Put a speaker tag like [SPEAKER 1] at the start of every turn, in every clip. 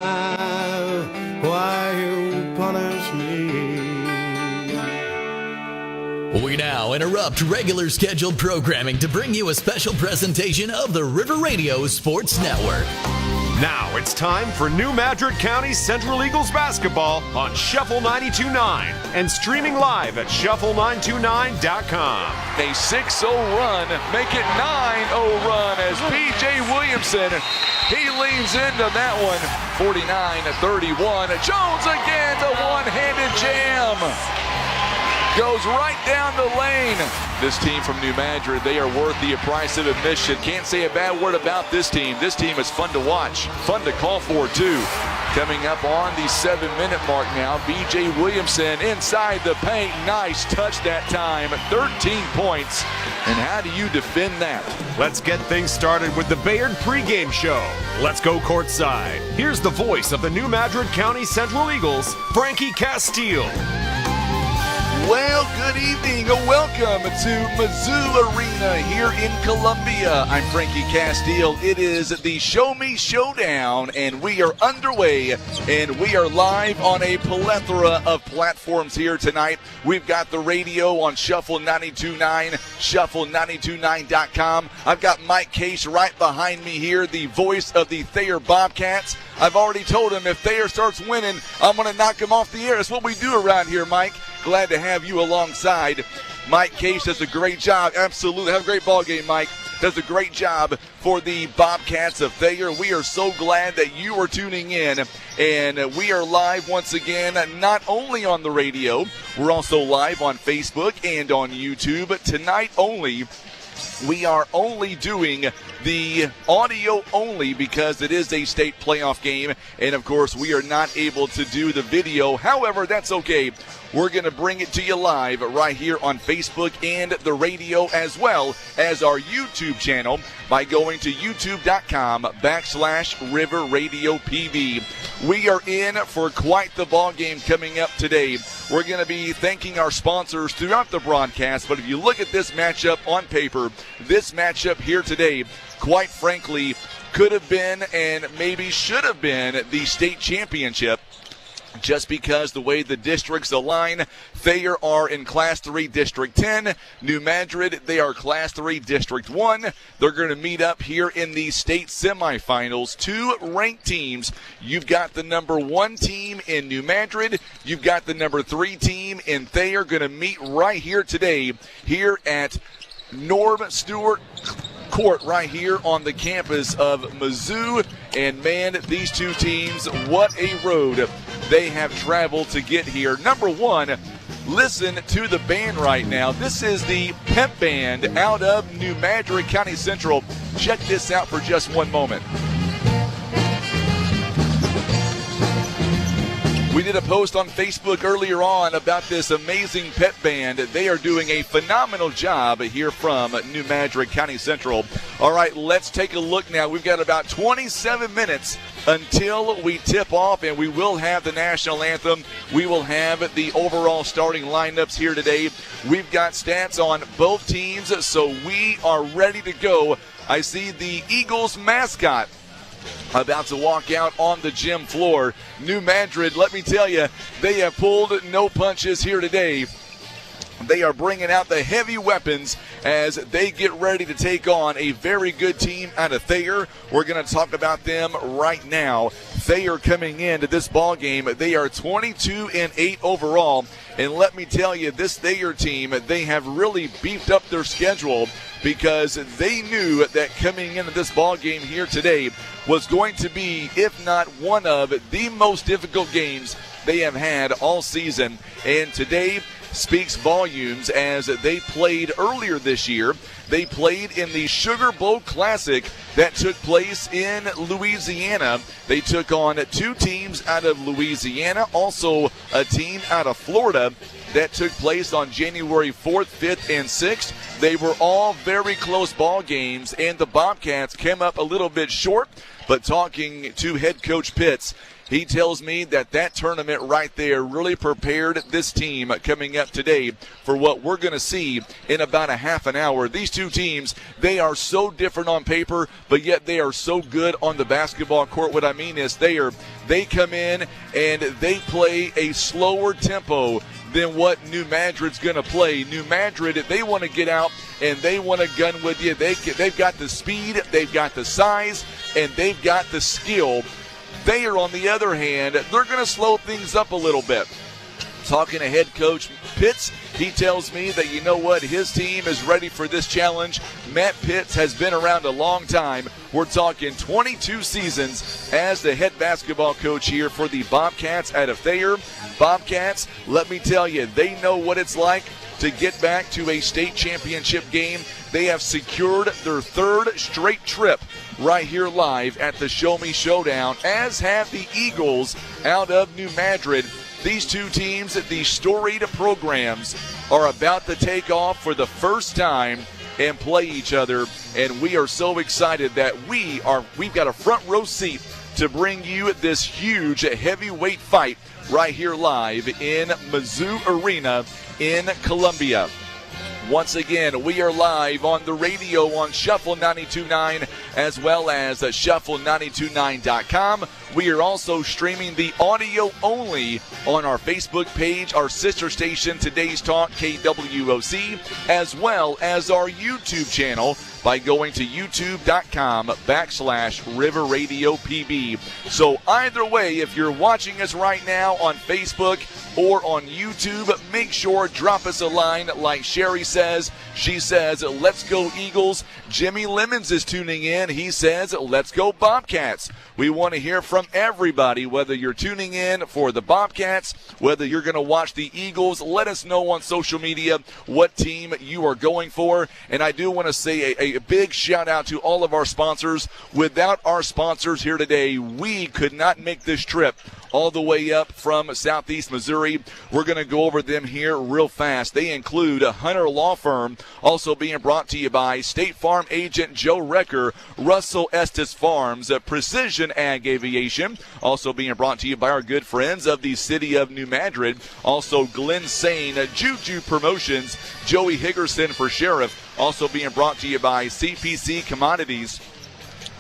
[SPEAKER 1] Why you punish me?
[SPEAKER 2] We now interrupt regular scheduled programming to bring you a special presentation of the River Radio Sports Network.
[SPEAKER 3] Now it's time for New Madrid County Central Eagles basketball on Shuffle 92.9 and streaming live at shuffle929.com.
[SPEAKER 4] A 6-0 run, make it 9-0 run as P.J. Williamson, he leans into that one, 49-31. Jones again, the one-handed jam. Goes right down the lane. This team from New Madrid, they are worth the price of admission. Can't say a bad word about this team. This team is fun to watch, fun to call for too. Coming up on the 7-minute mark now, B.J. Williamson inside the paint. Nice touch that time, 13 points. And how do you defend that?
[SPEAKER 3] Let's get things started with the Bayard pregame show. Let's go courtside. Here's the voice of the New Madrid County Central Eagles, Frankie Castile.
[SPEAKER 4] Well, good evening. Welcome to Mizzou Arena here in Columbia. I'm Frankie Castile. It is the Show Me Showdown, and we are underway, and we are live on a plethora of platforms here tonight. We've got the radio on Shuffle 92.9, shuffle929.com. I've got Mike Case right behind me here, the voice of the Thayer Bobcats. I've already told him if Thayer starts winning, I'm going to knock him off the air. That's what we do around here, Mike. Glad to have you alongside. Mike Case does a great job. Absolutely. Have a great ball game, Mike. Does a great job for the Bobcats of Thayer. We are so glad that you are tuning in. And we are live once again, not only on the radio, we're also live on Facebook and on YouTube. Tonight only, we are only doing the audio only because it is a state playoff game. And, of course, we are not able to do the video. However, that's okay. We're going to bring it to you live right here on Facebook and the radio, as well as our YouTube channel by going to youtube.com/River Radio PB. We are in for quite the ball game coming up today. We're going to be thanking our sponsors throughout the broadcast, but if you look at this matchup on paper, this matchup here today, quite frankly, could have been and maybe should have been the state championship. Just because the way the districts align, Thayer are in Class 3 District 10. New Madrid, they are Class 3 District 1. They're going to meet up here in the state semifinals. Two ranked teams. You've got the number 1 team in New Madrid. You've got the number 3 team in Thayer. Going to meet right here today here at Norm Stewart Court right here on the campus of Mizzou. And man, these two teams, what a road they have traveled to get here. Number 1, listen to the band right now. This is the pep band out of New Madrid County Central. Check this out for just one moment. We did a post on Facebook earlier on about this amazing pep band. They are doing a phenomenal job here from New Madrid County Central. All right, let's take a look now. We've got about 27 minutes until we tip off, and we will have the national anthem. We will have the overall starting lineups here today. We've got stats on both teams, so we are ready to go. I see the Eagles mascot about to walk out on the gym floor. New Madrid, let me tell you, they have pulled no punches here today. They are bringing out the heavy weapons as they get ready to take on a very good team out of Thayer. We're going to talk about them right now. Thayer coming into this ball game, they are 22-8 overall. And let me tell you, this Thayer team, they have really beefed up their schedule because they knew that coming into this ball game here today was going to be, if not one of the most difficult games they have had all season. And today speaks volumes as they played earlier this year. They played in the Sugar Bowl Classic that took place in Louisiana. They took on 2 teams out of Louisiana, also a team out of Florida that took place on January 4th, 5th, and 6th. They were all very close ball games, and the Bobcats came up a little bit short. But talking to head coach Pitts, He tells me that tournament right there really prepared this team coming up today for what we're going to see in about a half an hour. These two teams, they are so different on paper, but yet they are so good on the basketball court. What I mean is they come in and they play a slower tempo than what New Madrid's going to play. New Madrid, they want to get out and they want to gun with you. They've got the speed, they've got the size, and they've got the skill. Thayer, on the other hand, they're going to slow things up a little bit. Talking to head coach Pitts, he tells me that, you know what, his team is ready for this challenge. Matt Pitts has been around a long time. We're talking 22 seasons as the head basketball coach here for the Bobcats out of Thayer. Bobcats, let me tell you, they know what it's like to get back to a state championship game. They have secured their third straight trip right here live at the Show Me Showdown, as have the Eagles out of New Madrid. These two teams, these storied programs, are about to take off for the first time and play each other, and we are so excited that we've got a front row seat to bring you this huge heavyweight fight right here live in Mizzou Arena in Columbia. Once again, we are live on the radio on Shuffle 92.9 as well as Shuffle929.com. We are also streaming the audio only on our Facebook page, our sister station, Today's Talk, KWOC, as well as our YouTube channel by going to youtube.com/River Radio PB. So either way, if you're watching us right now on Facebook or on YouTube, make sure drop us a line like Sherry says. She says, let's go Eagles. Jimmy Lemons is tuning in. He says, let's go Bobcats. We want to hear from everybody, whether you're tuning in for the Bobcats, whether you're going to watch the Eagles. Let us know on social media what team you are going for. And I do want to say a big shout out to all of our sponsors. Without our sponsors here today, we could not make this trip all the way up from Southeast Missouri. We're going to go over them here real fast. They include Hunter Law Firm, also being brought to you by State Farm agent Joe Recker, Russell Estes Farms, Precision Ag Aviation, also being brought to you by our good friends of the city of New Madrid, also Glenn Sane, Juju Promotions, Joey Higgerson for Sheriff, also being brought to you by CPC Commodities,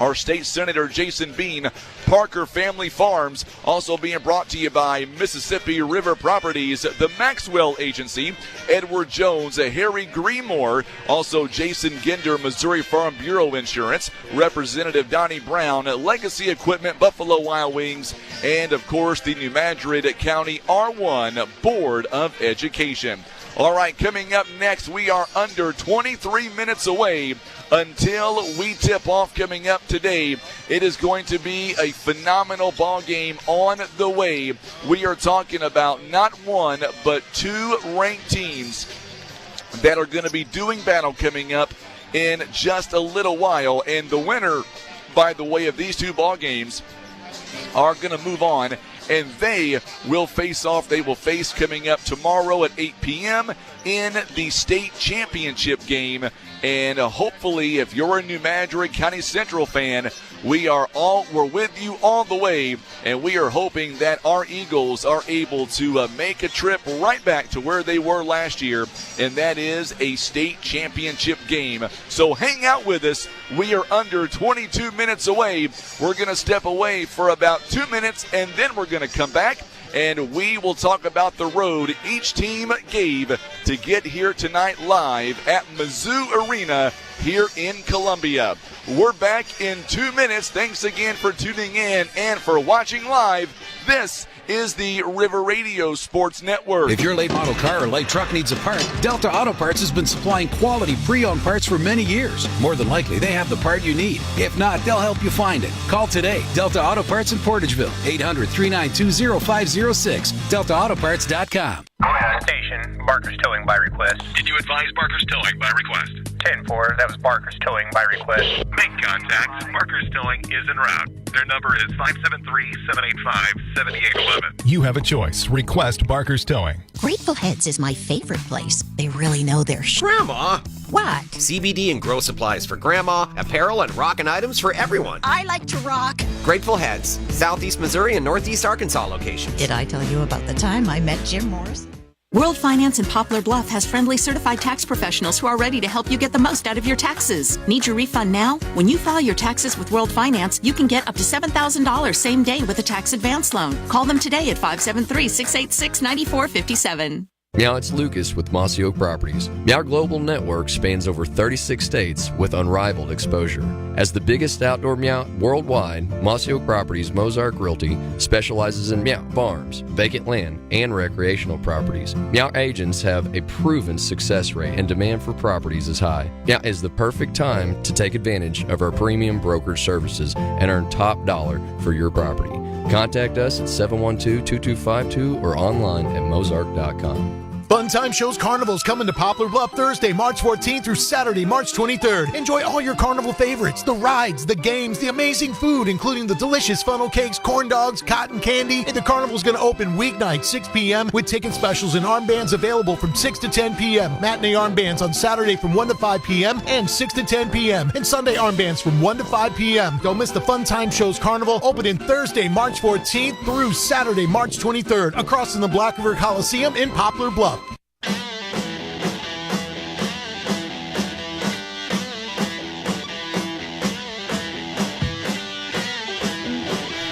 [SPEAKER 4] our state senator Jason Bean, Parker Family Farms, also being brought to you by Mississippi River Properties, the Maxwell Agency, Edward Jones, Harry Greenmore, also Jason Ginder, Missouri Farm Bureau Insurance, Representative Donnie Brown, Legacy Equipment, Buffalo Wild Wings, and of course the New Madrid County R1 Board of Education. All right, coming up next, we are under 23 minutes away until we tip off coming up today. It is going to be a phenomenal ball game on the way. We are talking about not one, but two ranked teams that are going to be doing battle coming up in just a little while. And the winner, by the way, of these two ball games are going to move on, and they will face off. They will face coming up tomorrow at 8 p.m. in the state championship game. And hopefully, if you're a New Madrid County Central fan, we're with you all the way, and we are hoping that our Eagles are able to make a trip right back to where they were last year, and that is a state championship game. So hang out with us. We are under 22 minutes away. We're going to step away for about 2 minutes, and then we're going to come back, and we will talk about the road each team gave to get here tonight live at Mizzou Arena here in Columbia. We're back in 2 minutes. Thanks again for tuning in and for watching live. This is the River Radio Sports Network.
[SPEAKER 5] If your late model car or light truck needs a part, Delta Auto Parts has been supplying quality pre-owned parts for many years. More than likely, they have the part you need. If not, they'll help you find it. Call today. Delta Auto Parts in Portageville, 800-392-0506, deltaautoparts.com.
[SPEAKER 6] Station, Barker's Towing by request.
[SPEAKER 7] Did you advise Barker's Towing by request?
[SPEAKER 6] 10-4, that was Barker's Towing by request.
[SPEAKER 7] Make contact. Barker's Towing is en route. Their number is 573-785-7811.
[SPEAKER 8] You have a choice. Request Barker's Towing.
[SPEAKER 9] Grateful Heads is my favorite place. They really know their
[SPEAKER 1] Grandma,
[SPEAKER 8] What?
[SPEAKER 9] CBD and grow supplies for grandma, apparel and rockin' items for everyone.
[SPEAKER 8] I like to rock.
[SPEAKER 9] Grateful Heads, Southeast Missouri and Northeast Arkansas locations.
[SPEAKER 8] Did I tell you about the time I met Jim Morris?
[SPEAKER 10] World Finance in Poplar Bluff has friendly certified tax professionals who are ready to help you get the most out of your taxes. Need your refund now? When you file your taxes with World Finance, you can get up to $7,000 same day with a tax advance loan. Call them today at 573-686-9457.
[SPEAKER 11] Meow, it's Lucas with Mossy Oak Properties. Meow Global Network spans over 36 states with unrivaled exposure. As the biggest outdoor meow worldwide, Mossy Oak Properties Mozark Realty specializes in meow farms, vacant land, and recreational properties. Meow agents have a proven success rate and demand for properties is high. Meow is the perfect time to take advantage of our premium brokerage services and earn top dollar for your property. Contact us at 712-2252 or online at mozark.com.
[SPEAKER 12] Fun Time Shows Carnival's coming to Poplar Bluff Thursday, March 14th through Saturday, March 23rd. Enjoy all your carnival favorites, the rides, the games, the amazing food, including the delicious funnel cakes, corn dogs, cotton candy. And the carnival's going to open weeknight, 6 p.m. with ticket specials and armbands available from 6 to 10 p.m. Matinee armbands on Saturday from 1 to 5 p.m. and 6 to 10 p.m. And Sunday armbands from 1 to 5 p.m. Don't miss the Fun Time Shows Carnival, opening Thursday, March 14th through Saturday, March 23rd, across from the Black River Coliseum in Poplar Bluff.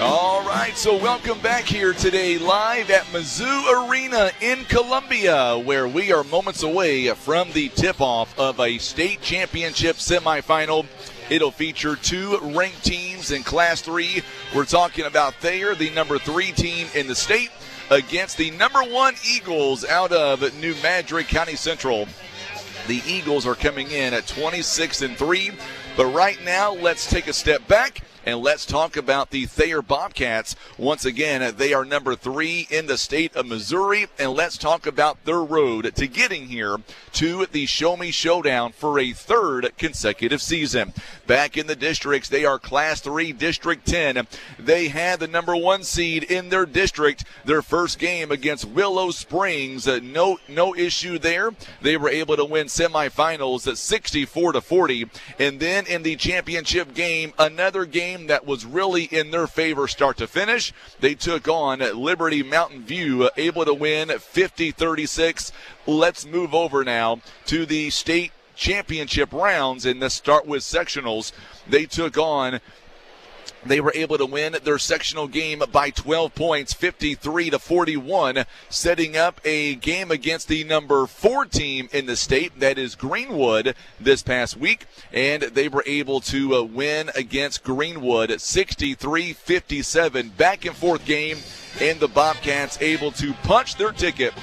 [SPEAKER 4] All right, so welcome back here today live at Mizzou Arena in Columbia, where we are moments away from the tip-off of a state championship semifinal. It'll feature two ranked teams in Class 3. We're talking about Thayer, the number 3 team in the state, against the number 1 Eagles out of New Madrid County Central. The Eagles are coming in at 26-3, but right now let's take a step back and let's talk about the Thayer Bobcats. Once again, they are number 3 in the state of Missouri, and let's talk about their road to getting here to the Show Me Showdown for a 3rd consecutive season. Back in the districts, they are Class 3 District 10. They had the number 1 seed in their district. Their first game against Willow Springs, no issue there. They were able to win semifinals at 64-40, and then in the championship game, another game that was really in their favor start to finish. They took on Liberty Mountain View, able to win 50-36. Let's move over now to the state championship rounds, and let's start with sectionals. They were able to win their sectional game by 12 points, 53-41, setting up a game against the number 4 team in the state, that is Greenwood, this past week. And they were able to win against Greenwood 63-57. Back and forth game, and the Bobcats able to punch their ticket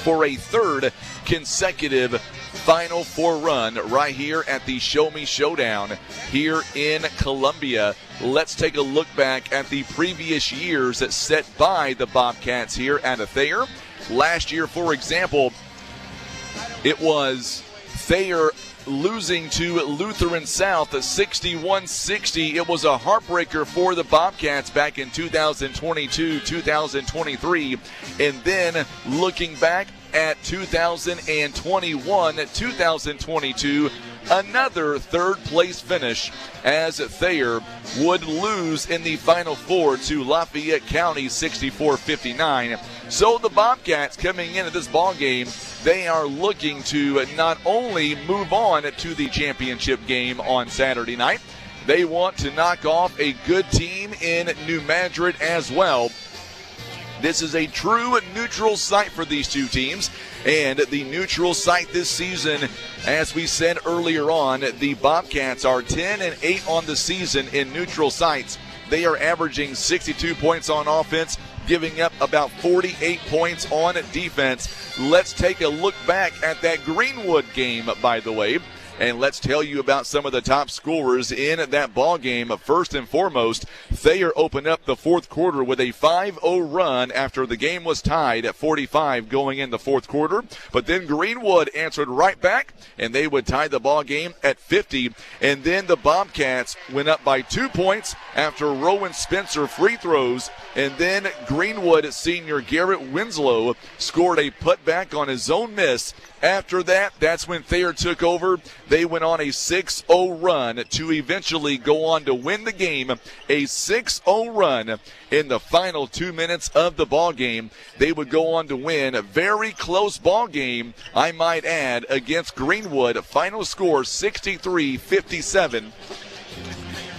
[SPEAKER 4] for a 3rd consecutive Final Four run right here at the Show Me Showdown here in Columbia. Let's take a look back at the previous years set by the Bobcats here at Thayer. Last year, for example, it was Thayer losing to Lutheran South 61-60. It was a heartbreaker for the Bobcats back in 2022-2023. And then looking back at 2021-2022, another 3rd place finish as Thayer would lose in the Final Four to Lafayette County 64-59. So the Bobcats coming into this ball game, they are looking to not only move on to the championship game on Saturday night, they want to knock off a good team in New Madrid as well. This is a true neutral site for these two teams, and the neutral site this season, as we said earlier on, the Bobcats are 10-8 on the season in neutral sites. They are averaging 62 points on offense, giving up about 48 points on defense. Let's take a look back at that Greenwood game, by the way, and let's tell you about some of the top scorers in that ball game. First and foremost, Thayer opened up the 4th quarter with a 5-0 run after the game was tied at 45 going in the 4th quarter. But then Greenwood answered right back, and they would tie the ball game at 50. And then the Bobcats went up by 2 points after Rowan Spencer free throws. And then Greenwood senior Garrett Winslow scored a putback on his own miss After that, that's when Thayer took over. They went on a 6-0 run to eventually go on to win the game. A 6-0 run in the final 2 minutes of the ball game. They would go on to win a very close ball game, I might add, against Greenwood. Final score 63-57.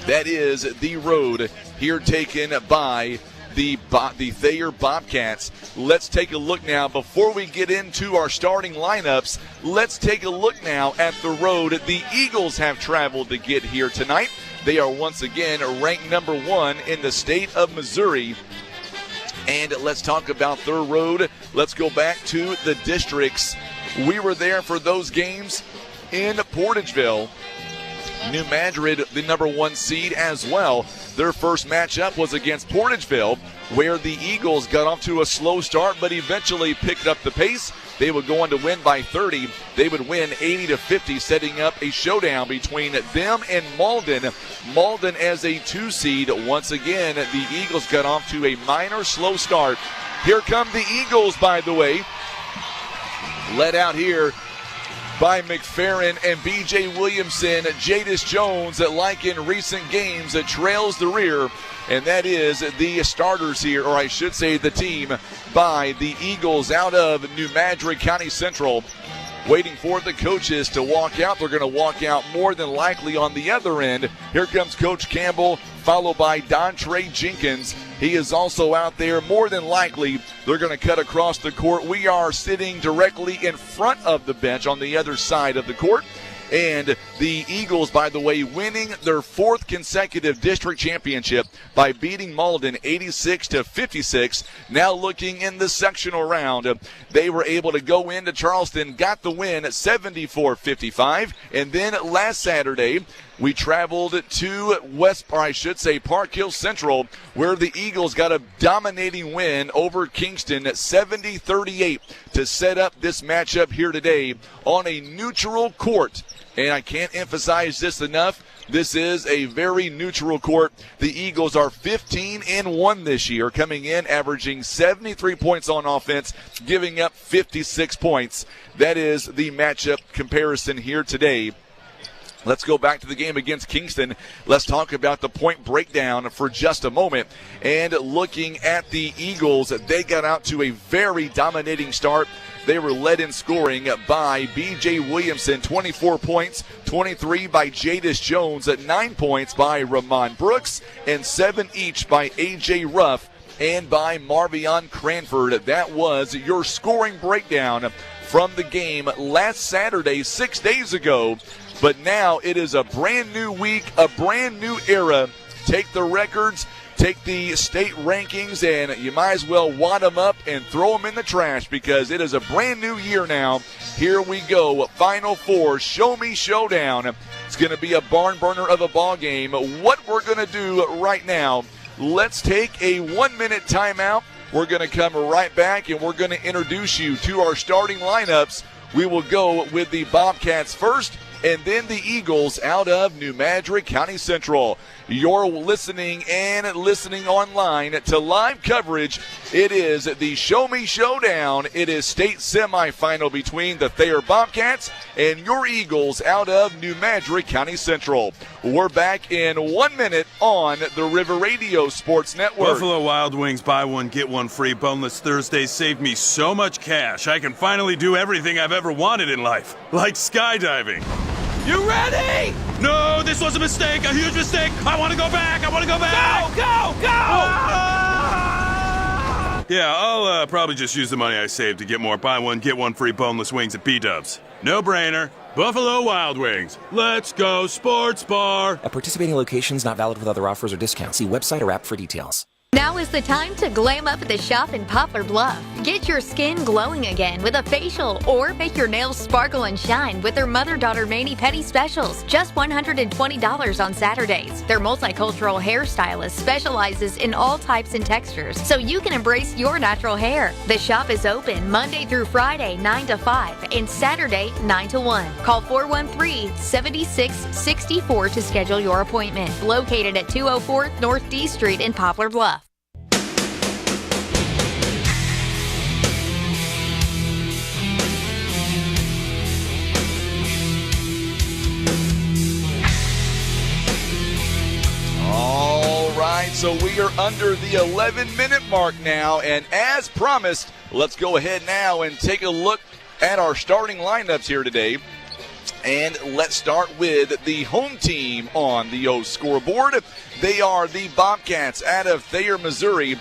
[SPEAKER 4] That is the road here taken by the Thayer Bobcats. Let's take a look now. Before we get into our starting lineups, let's take a look now at the road the Eagles have traveled to get here tonight. They are once again ranked number 1 in the state of Missouri. And let's talk about their road. Let's go back to the districts. We were there for those games in Portageville. New Madrid, the number 1 seed as well. Their first matchup was against Portageville, where the Eagles got off to a slow start but eventually picked up the pace. They would go on to win by 30. They would win 80-50, setting up a showdown between them and Malden. Malden as a 2 seed. Once again, the Eagles got off to a minor slow start. Here come the Eagles, by the way. Led out here by McFerrin and B.J. Williamson. Jadis Jones, like in recent games, trails the rear. And that is the starters here, or I should say the team, by the Eagles out of New Madrid County Central. Waiting for the coaches to walk out. They're going to walk out more than likely on the other end. Here comes Coach Campbell, followed by Dontre Jenkins. He is also out there. More than likely, they're going to cut across the court. We are sitting directly in front of the bench on the other side of the court. And the Eagles, by the way, winning their 4th consecutive district championship by beating Malden 86-56. Now looking in the sectional round, they were able to go into Charleston, got the win 74-55. And then last Saturday, we traveled to Park Hill Central, where the Eagles got a dominating win over Kingston 70-38 to set up this matchup here today on a neutral court. And I can't emphasize this enough. This is a very neutral court. The Eagles are 15-1 this year, coming in averaging 73 points on offense, giving up 56 points. That is the matchup comparison here today. Let's go back to the game against Kingston. Let's talk about the point breakdown for just a moment. And looking at the Eagles, they got out to a very dominating start. They were led in scoring by B.J. Williamson, 24 points, 23 by Jadis Jones, 9 points by Ramon Brooks, and 7 each by A.J. Ruff and by Marvion Cranford. That was your scoring breakdown from the game last Saturday, 6 days ago. But now it is a brand new week, a brand new era. Take the records, take the state rankings, and you might as well wad them up and throw them in the trash because it is a brand new year now. Here we go, Final Four, Show Me Showdown. It's going to be a barn burner of a ball game. What we're going to do right now, let's take a 1-minute timeout. We're going to come right back, and we're going to introduce you to our starting lineups. We will go with the Bobcats first, and then the Eagles out of New Madrid County Central. You're listening online to live coverage. It is the Show Me Showdown. It is state semifinal between the Thayer Bobcats and your Eagles out of New Madrid County Central. We're back in 1 minute on the River Radio Sports Network.
[SPEAKER 13] Buffalo Wild Wings buy one, get one free. Boneless Thursdays saved me so much cash. I can finally do everything I've ever wanted in life, like skydiving. You ready? No, this was a mistake, a huge mistake. I want to go back. Go, go, go! Yeah, I'll probably just use the money I saved to get more buy one, get one free boneless wings at B-Dubs. No brainer. Buffalo Wild Wings. Let's go sports bar.
[SPEAKER 14] At participating locations, not valid with other offers or discounts. See website or app for details.
[SPEAKER 15] Now is the time to glam up at the shop in Poplar Bluff. Get your skin glowing again with a facial or make your nails sparkle and shine with their mother-daughter mani-pedi specials. Just $120 on Saturdays. Their multicultural hairstylist specializes in all types and textures, so you can embrace your natural hair. The shop is open Monday through Friday, 9 to 5, and Saturday, 9 to 1. Call 413-7664 to schedule your appointment. Located at 204 North D Street in Poplar Bluff.
[SPEAKER 4] so we are under the 11-minute mark now, and as promised, let's go ahead now and take a look at our starting lineups here today. And let's start with the home team on the scoreboard. They are the Bobcats out of Thayer, Missouri.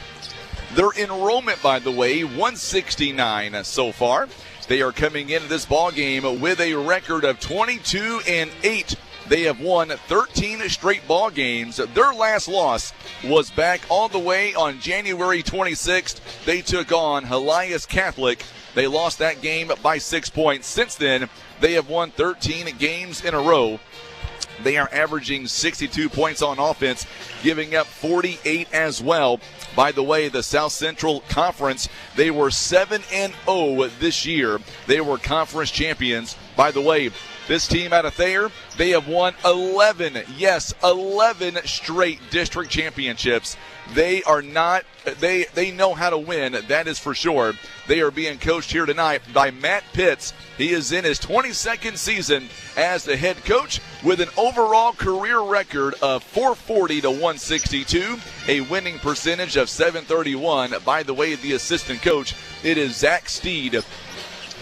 [SPEAKER 4] Their enrollment, by the way, 169 so far. They are coming into this ball game with a record of 22-8. They have won 13 straight ball games. Their last loss was back all the way on January 26th. They took on Helias Catholic. They lost that game by 6 points. Since then, they have won 13 games in a row. They are averaging 62 points on offense, giving up 48 as well. By the way, the South Central Conference, they were 7-0 this year. They were conference champions. By the way, this team out of Thayer, they have won 11 straight district championships. They know how to win, that is for sure. They are being coached here tonight by Matt Pitts. He is in his 22nd season as the head coach with an overall career record of 440 to 162, a winning percentage of 731. By the way, the assistant coach, it is Zach Steed.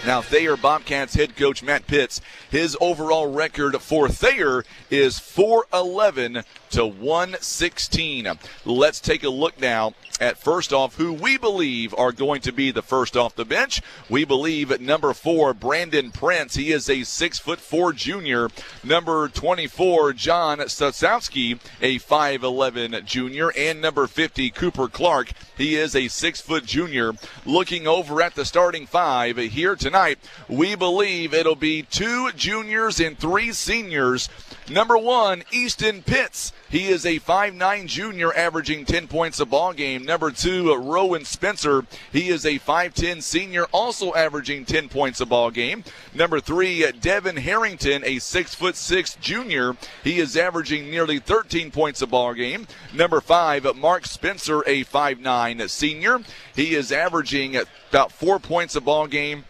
[SPEAKER 4] Now, Thayer Bobcats head coach Matt Pitts, his overall record for Thayer is 411 to 116. Let's take a look now at, first off, who we believe are going to be the first off the bench. We believe at number 4, Brandon Prince. He is a 6'4" junior. Number 24, John Sosowski, a 5'11" junior. And number 50, Cooper Clark. He is a 6' junior. Looking over at the starting 5 here tonight, we believe it'll be 2 juniors and 3 seniors. Number 1, Easton Pitts. He is a 5'9" junior, averaging 10 points a ball game. Number 2, Rowan Spencer. He is a 5'10" senior, also averaging 10 points a ball game. Number 3, Devin Harrington, a 6'6" junior. He is averaging nearly 13 points a ball game. Number 5, Mark Spencer, a 5'9" senior. He is averaging about 4 points a ball game.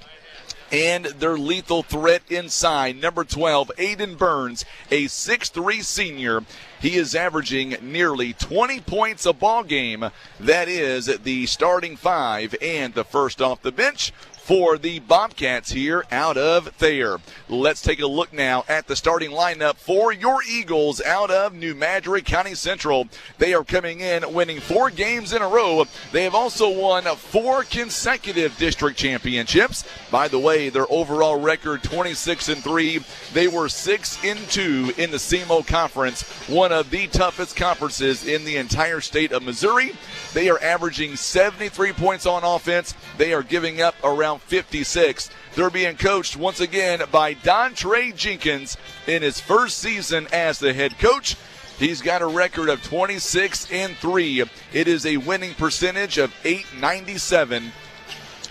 [SPEAKER 4] And their lethal threat inside, number 12, Aiden Burns, a 6'3" senior. He is averaging nearly 20 points a ball game. That is the starting 5 and the first off the bench for the Bobcats here out of Thayer. Let's take a look now at the starting lineup for your Eagles out of New Madrid County Central. They are coming in winning 4 games in a row. They have also won 4 consecutive district championships. By the way, their overall record 26-3. They were 6-2 in the SEMO Conference, one of the toughest conferences in the entire state of Missouri. They are averaging 73 points on offense. They are giving up around 56. They're being coached once again by Dontre Jenkins in his first season as the head coach. He's got a record of 26-3. It is a winning percentage of .897.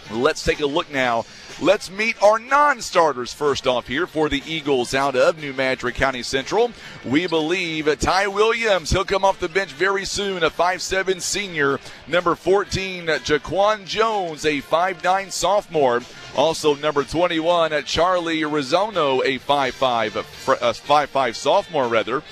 [SPEAKER 4] Let's take a look now. Let's meet our non-starters first off here for the Eagles out of New Madrid County Central. We believe Ty Williams, he'll come off the bench very soon, a 5'7" senior. Number 14, Jaquan Jones, a 5'9" sophomore. Also number 21, Charlie Rizzono, a 5'5" sophomore rather.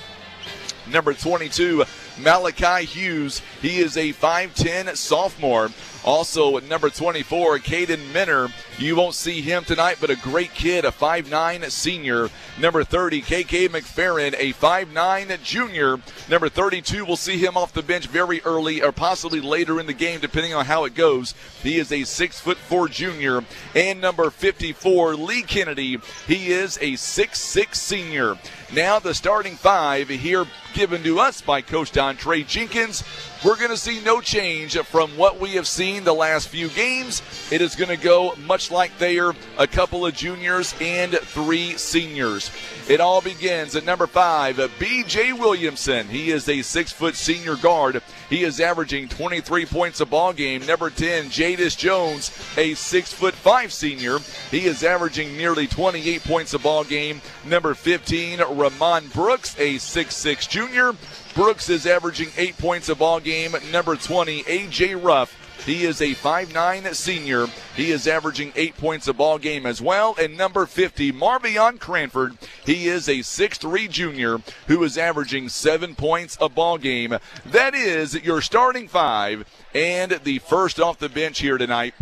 [SPEAKER 4] Number 22, Malachi Hughes, he is a 5'10" sophomore. Also, number 24, Caden Minner. You won't see him tonight, but a great kid, a 5'9" senior. Number 30, KK McFerrin, a 5'9" junior. Number 32, we'll see him off the bench very early or possibly later in the game, depending on how it goes. He is a 6'4" junior. And number 54, Lee Kennedy, he is a 6'6" senior. Now the starting 5 here given to us by Coach Dontre Jenkins. We're going to see no change from what we have seen the last few games. It is going to go much like Thayer, a couple of juniors and 3 seniors. It all begins at number 5, B.J. Williamson. He is a 6' senior guard. He is averaging 23 points a ball game. Number 10, Jadis Jones, a 6'5" senior. He is averaging nearly 28 points a ball game. Number 15, Ramon Brooks, a 6'6" junior. Brooks is averaging 8 points a ball game. Number 20, A.J. Ruff. He is a 5'9" senior. He is averaging 8 points a ball game as well. And number 50, Marvion Cranford. He is a 6'3 junior who is averaging 7 points a ball game. That is your starting five and the first off the bench here tonight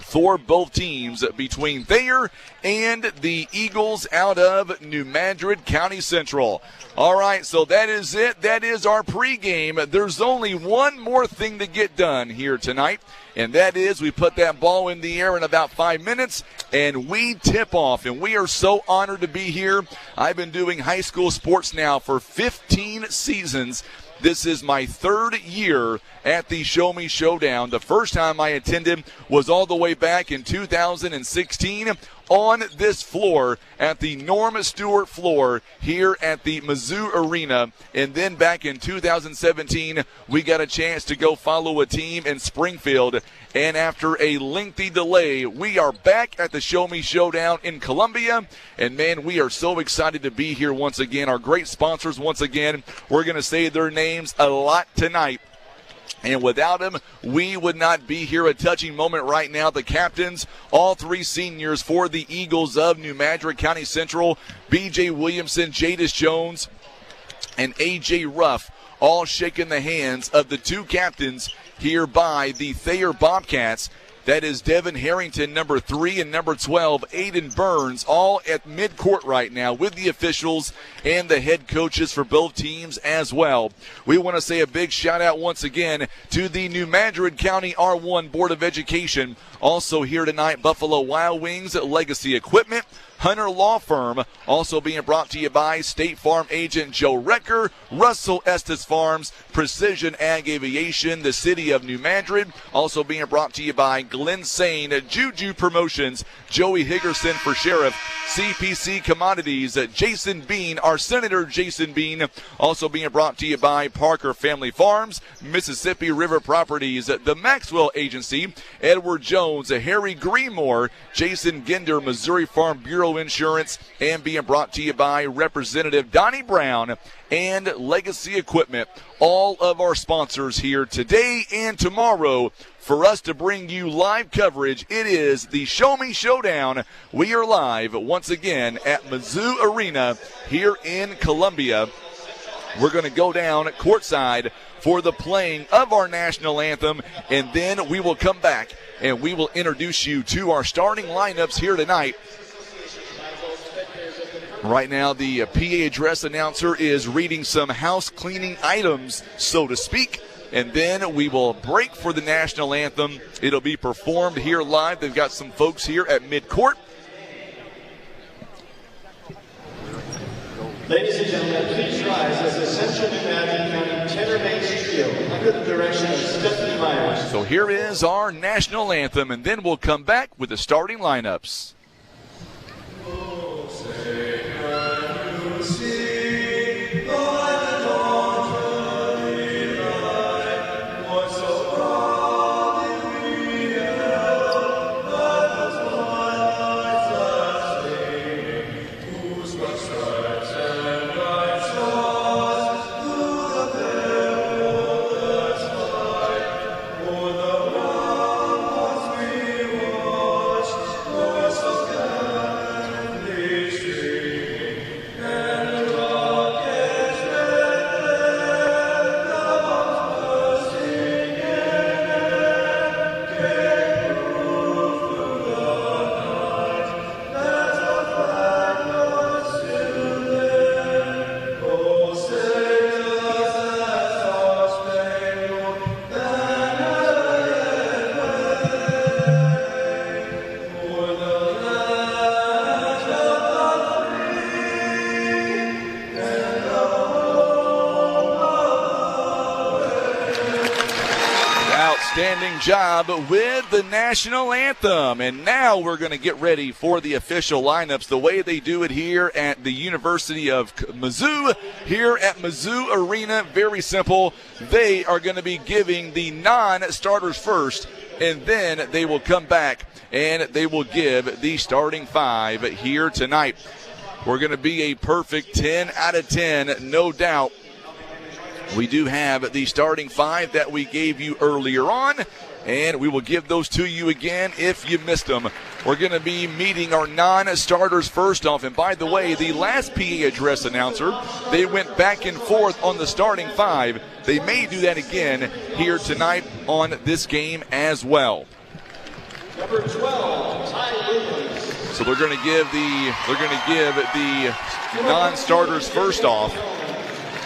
[SPEAKER 4] for both teams between Thayer and the Eagles out of New Madrid County Central. All right, so that is it. That is our pregame. There's only one more thing to get done here tonight, and that is we put that ball in the air in about 5 minutes, and we tip off. And we are so honored to be here. I've been doing high school sports now for 15 seasons. This is my third year at the Show Me Showdown. The first time I attended was all the way back in 2016 on this floor at the Norm Stewart floor here at the Mizzou Arena. And then back in 2017, we got a chance to go follow a team in Springfield. And after a lengthy delay, we are back at the Show Me Showdown in Columbia. And, man, we are so excited to be here once again. Our great sponsors once again. We're going to say their names a lot tonight. And without him, we would not be here. A touching moment right now. The captains, all three seniors for the Eagles of New Madrid County Central, B.J. Williamson, Jadis Jones, and A.J. Ruff, all shaking the hands of the two captains here by the Thayer Bobcats. That is Devin Harrington, number 3, and number 12, Aiden Burns, all at midcourt right now with the officials and the head coaches for both teams as well. We want to say a big shout-out once again to the New Madrid County R1 Board of Education. Also here tonight, Buffalo Wild Wings, Legacy Equipment, Hunter Law Firm, also being brought to you by State Farm agent Joe Recker, Russell Estes Farms, Precision Ag Aviation, the City of New Madrid, also being brought to you by Glenn Sane, Juju Promotions, Joey Higgerson for Sheriff, CPC Commodities, Jason Bean, our Senator Jason Bean, also being brought to you by Parker Family Farms, Mississippi River Properties, the Maxwell Agency, Edward Jones, Harry Greenmore, Jason Ginder, Missouri Farm Bureau Insurance, and being brought to you by Representative Donnie Brown and Legacy Equipment. All of our sponsors here today and tomorrow for us to bring you live coverage. It is the Show Me Showdown. We are live once again at Mizzou Arena here in Columbia. We're going to go down courtside for the playing of our national anthem, and then we will come back and we will introduce you to our starting lineups here tonight. Right now, the PA address announcer is reading some house cleaning items, so to speak, and then we will break for the national anthem. It'll be performed here live. They've got some folks here at midcourt.
[SPEAKER 16] Ladies and gentlemen, please rise as the Central New Madrid County tenor bass trio under the direction of Stephanie Myers.
[SPEAKER 4] So here is our national anthem, and then we'll come back with the starting lineups. Outstanding job with the national anthem. And now we're going to get ready for the official lineups the way they do it here at the University of Mizzou, here at Mizzou Arena. Very simple. They are going to be giving the non-starters first, and then they will come back and they will give the starting five here tonight. We're going to be a perfect 10 out of 10, no doubt. We do have the starting five that we gave you earlier on, and we will give those to you again if you missed them. We're going to be meeting our non-starters first off. And by the way, the last PA address announcer, they went back and forth on the starting five. They may do that again here tonight on this game as well.
[SPEAKER 16] Number 12, Ty Williams.
[SPEAKER 4] So they're going to give the non-starters first off.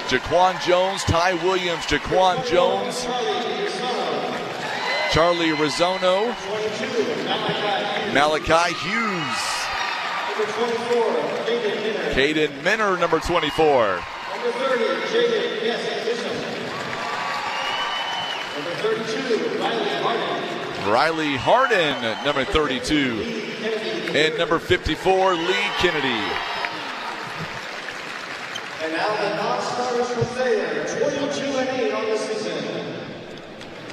[SPEAKER 4] Jaquan Jones, Ty Williams, Jaquan Jones, Charlie Rizzono, Malachi Hughes, Caden Minner, number 24.
[SPEAKER 16] Number 30, Jaden Ness. Number 32,
[SPEAKER 4] Riley Harden, number 32. And number 54, Lee Kennedy.
[SPEAKER 16] And now the non-starters from Thayer, 22-8 on the season.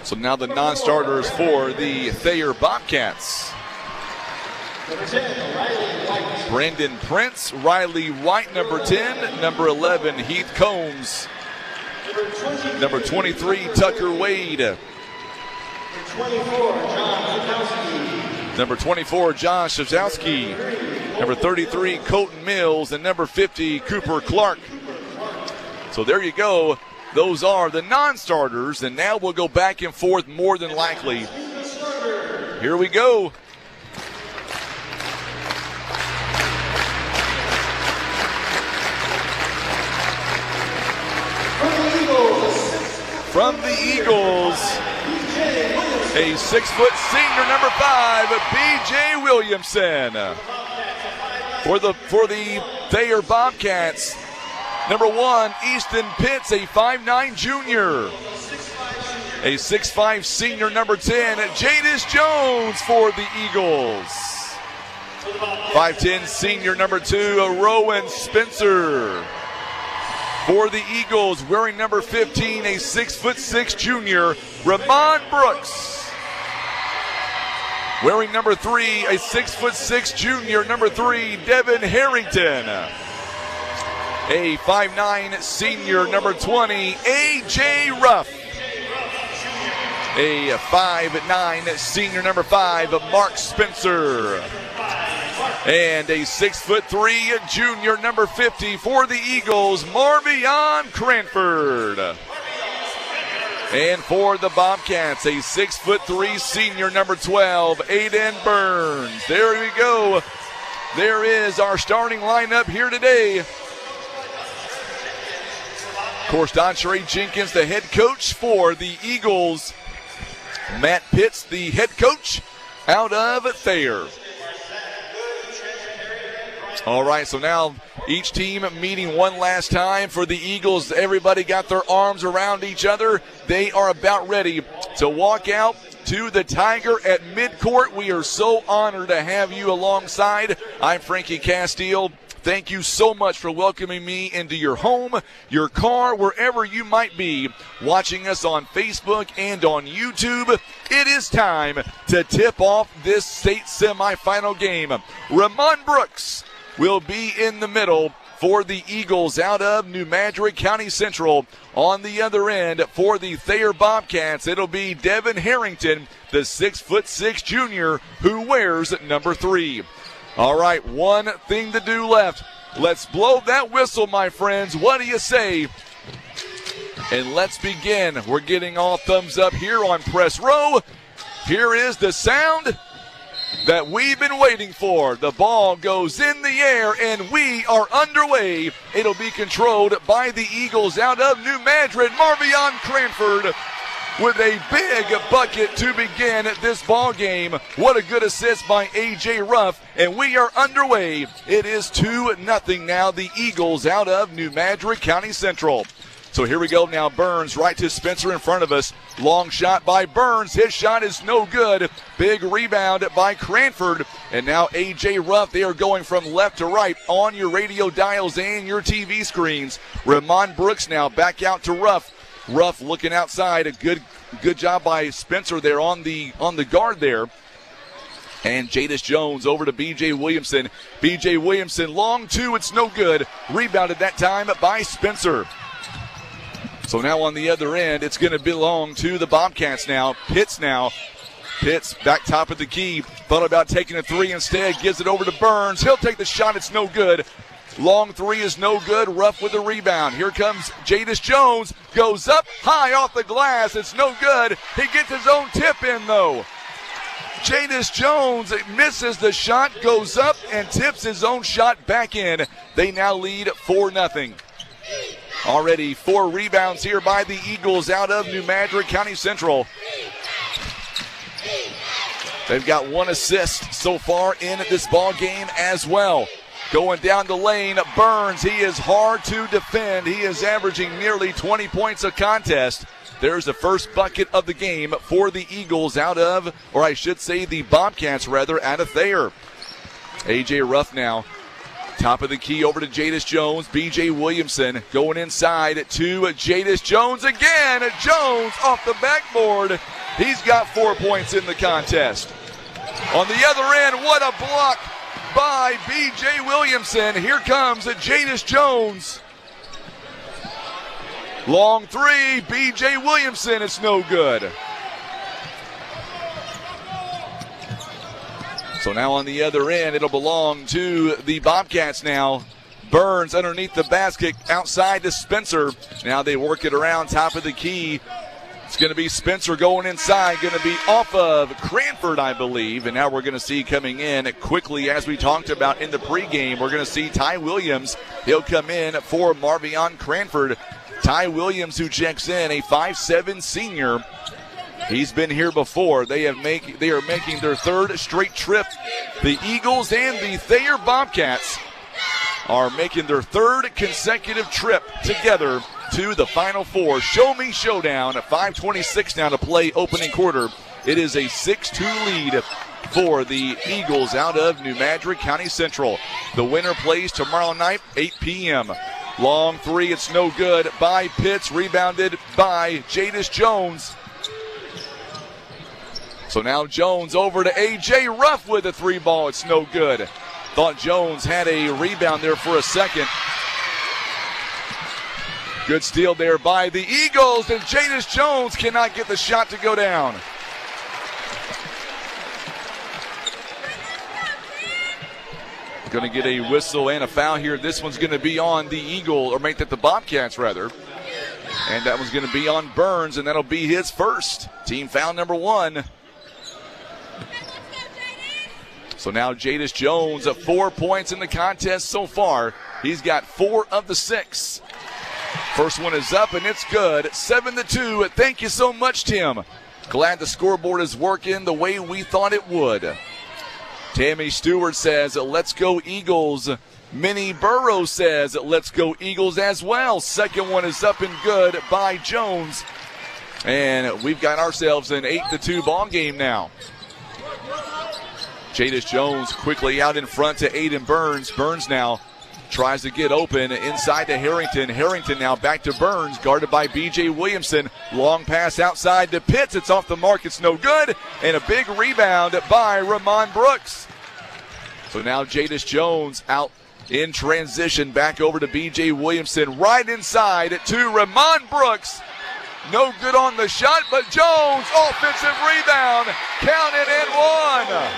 [SPEAKER 4] So now the non-starters for the Thayer Bobcats.
[SPEAKER 16] Number 10, Riley White.
[SPEAKER 4] Brandon Prince, Riley White, number 10. Number 11, Heath Combs. Number 23, Tucker Wade.
[SPEAKER 16] Number 24, John Zukowski.
[SPEAKER 4] Number 24, John Shazowski. Number 33, Colton Mills. And number 50, Cooper Clark. So there you go. Those are the non-starters. And now we'll go back and forth more than likely. Here we go. From the Eagles, a 6-foot senior, number 5, B.J. Williamson. For the Thayer Bobcats, number 1, Easton Pitts, a 5'9 junior. A 6'5 senior, number 10, Jadis Jones for the Eagles. 5'10 senior, number 2, Rowan Spencer. For the Eagles, wearing number 15, a 6'6 junior, Ramon Brooks. Wearing number 3, a 6'6 junior, number 3, Devin Harrington. A 5'9 senior, number 20, A.J. Ruff. A 5'9 senior, number 5, Mark Spencer. And a 6'3 junior, number 50 for the Eagles, Marvion Cranford. And for the Bobcats, a 6'3 senior, number 12, Aiden Burns. There we go. There is our starting lineup here today. Of course, Dontre Jenkins, the head coach for the Eagles. Matt Pitts, the head coach out of Thayer. All right, so now each team meeting one last time. For the Eagles, everybody got their arms around each other. They are about ready to walk out to the Tiger at midcourt. We are so honored to have you alongside. I'm Frankie Castile. Thank you so much for welcoming me into your home, your car, wherever you might be, watching us on Facebook and on YouTube. It is time to tip off this state semifinal game. Ramon Brooks will be in the middle for the Eagles out of New Madrid County Central. On the other end for the Thayer Bobcats, it'll be Devin Harrington, the 6'6 junior who wears number 3. All right, one thing to do left. Let's blow that whistle, my friends. What do you say? And let's begin. We're getting all thumbs up here on Press Row. Here is the sound that we've been waiting for. The ball goes in the air, and we are underway. It'll be controlled by the Eagles out of New Madrid. Marvion Cranford with a big bucket to begin this ball game. What a good assist by A.J. Ruff, and we are underway. It is 2-0 now, the Eagles out of New Madrid County Central. So here we go now. Burns right to Spencer in front of us. Long shot by Burns. His shot is no good. Big rebound by Cranford. And now A.J. Ruff, they are going from left to right on your radio dials and your TV screens. Ramon Brooks now back out to Ruff. Ruff looking outside. A good job by Spencer there on the guard there. And Jadis Jones over to B.J. Williamson. B.J. Williamson, long two, it's no good. Rebounded that time by Spencer. So now on the other end, it's going to belong to the Bobcats now. Pitts back top of the key. Thought about taking a three instead. Gives it over to Burns. He'll take the shot. It's no good. Long three is no good. Ruff with the rebound. Here comes Jadis Jones. Goes up high off the glass. It's no good. He gets his own tip in, though. Jadis Jones misses the shot, goes up, and tips his own shot back in. They now lead 4-0. Already 4 rebounds here by the Eagles out of New Madrid County Central. They've got 1 assist so far in this ball game as well. Going down the lane, Burns. He is hard to defend. He is averaging nearly 20 points a contest. There's the first bucket of the game for the Eagles out of, or I should say the Bobcats rather, out of Thayer. A.J. Ruff now. Top of the key over to Jadis Jones. B.J. Williamson going inside to Jadis Jones again. Jones off the backboard. He's got 4 points in the contest. On the other end, what a block by B.J. Williamson. Here comes Jadis Jones. Long three, B.J. Williamson, it's no good. So now on the other end, it'll belong to the Bobcats now. Burns underneath the basket, outside to Spencer. Now they work it around top of the key. It's going to be Spencer going inside, going to be off of Cranford, I believe. And now we're going to see coming in quickly, as we talked about in the pregame, we're going to see Ty Williams. He'll come in for Marvion Cranford. Ty Williams, who checks in, a 5'7" senior. He's been here before. They are making their 3rd straight trip. The Eagles and the Thayer Bobcats are making their 3rd consecutive trip together to the Final Four. Show me showdown. 5:26 now to play opening quarter. It is a 6-2 lead for the Eagles out of New Madrid County Central. The winner plays tomorrow night, 8 p.m. Long three, it's no good by Pitts, rebounded by Jadis Jones. So now Jones over to A.J. Ruff with a 3 ball, it's no good. Thought Jones had a rebound there for a second. Good steal there by the Eagles, and Jadis Jones cannot get the shot to go down. Going to get a whistle and a foul here. This one's going to be on the Eagle, or make that the Bobcats rather. And that one's going to be on Burns, and that'll be his first. Team foul number 1. So now Jadis Jones at 4 points in the contest so far. He's got 4 of the 6. First one is up, and it's good. 7-2. Thank you so much, Tim. Glad the scoreboard is working the way we thought it would. Tammy Stewart says, let's go Eagles. Minnie Burrow says, let's go Eagles as well. Second one is up and good by Jones. And we've got ourselves an 8-2 ball game now. Jadis Jones quickly out in front to Aiden Burns. Burns now tries to get open inside to Harrington. Harrington now back to Burns, guarded by B.J. Williamson. Long pass outside to Pitts. It's off the mark. It's no good. And a big rebound by Ramon Brooks. So now Jadis Jones out in transition. Back over to B.J. Williamson. Right inside to Ramon Brooks. No good on the shot, but Jones, offensive rebound. Count it and 1.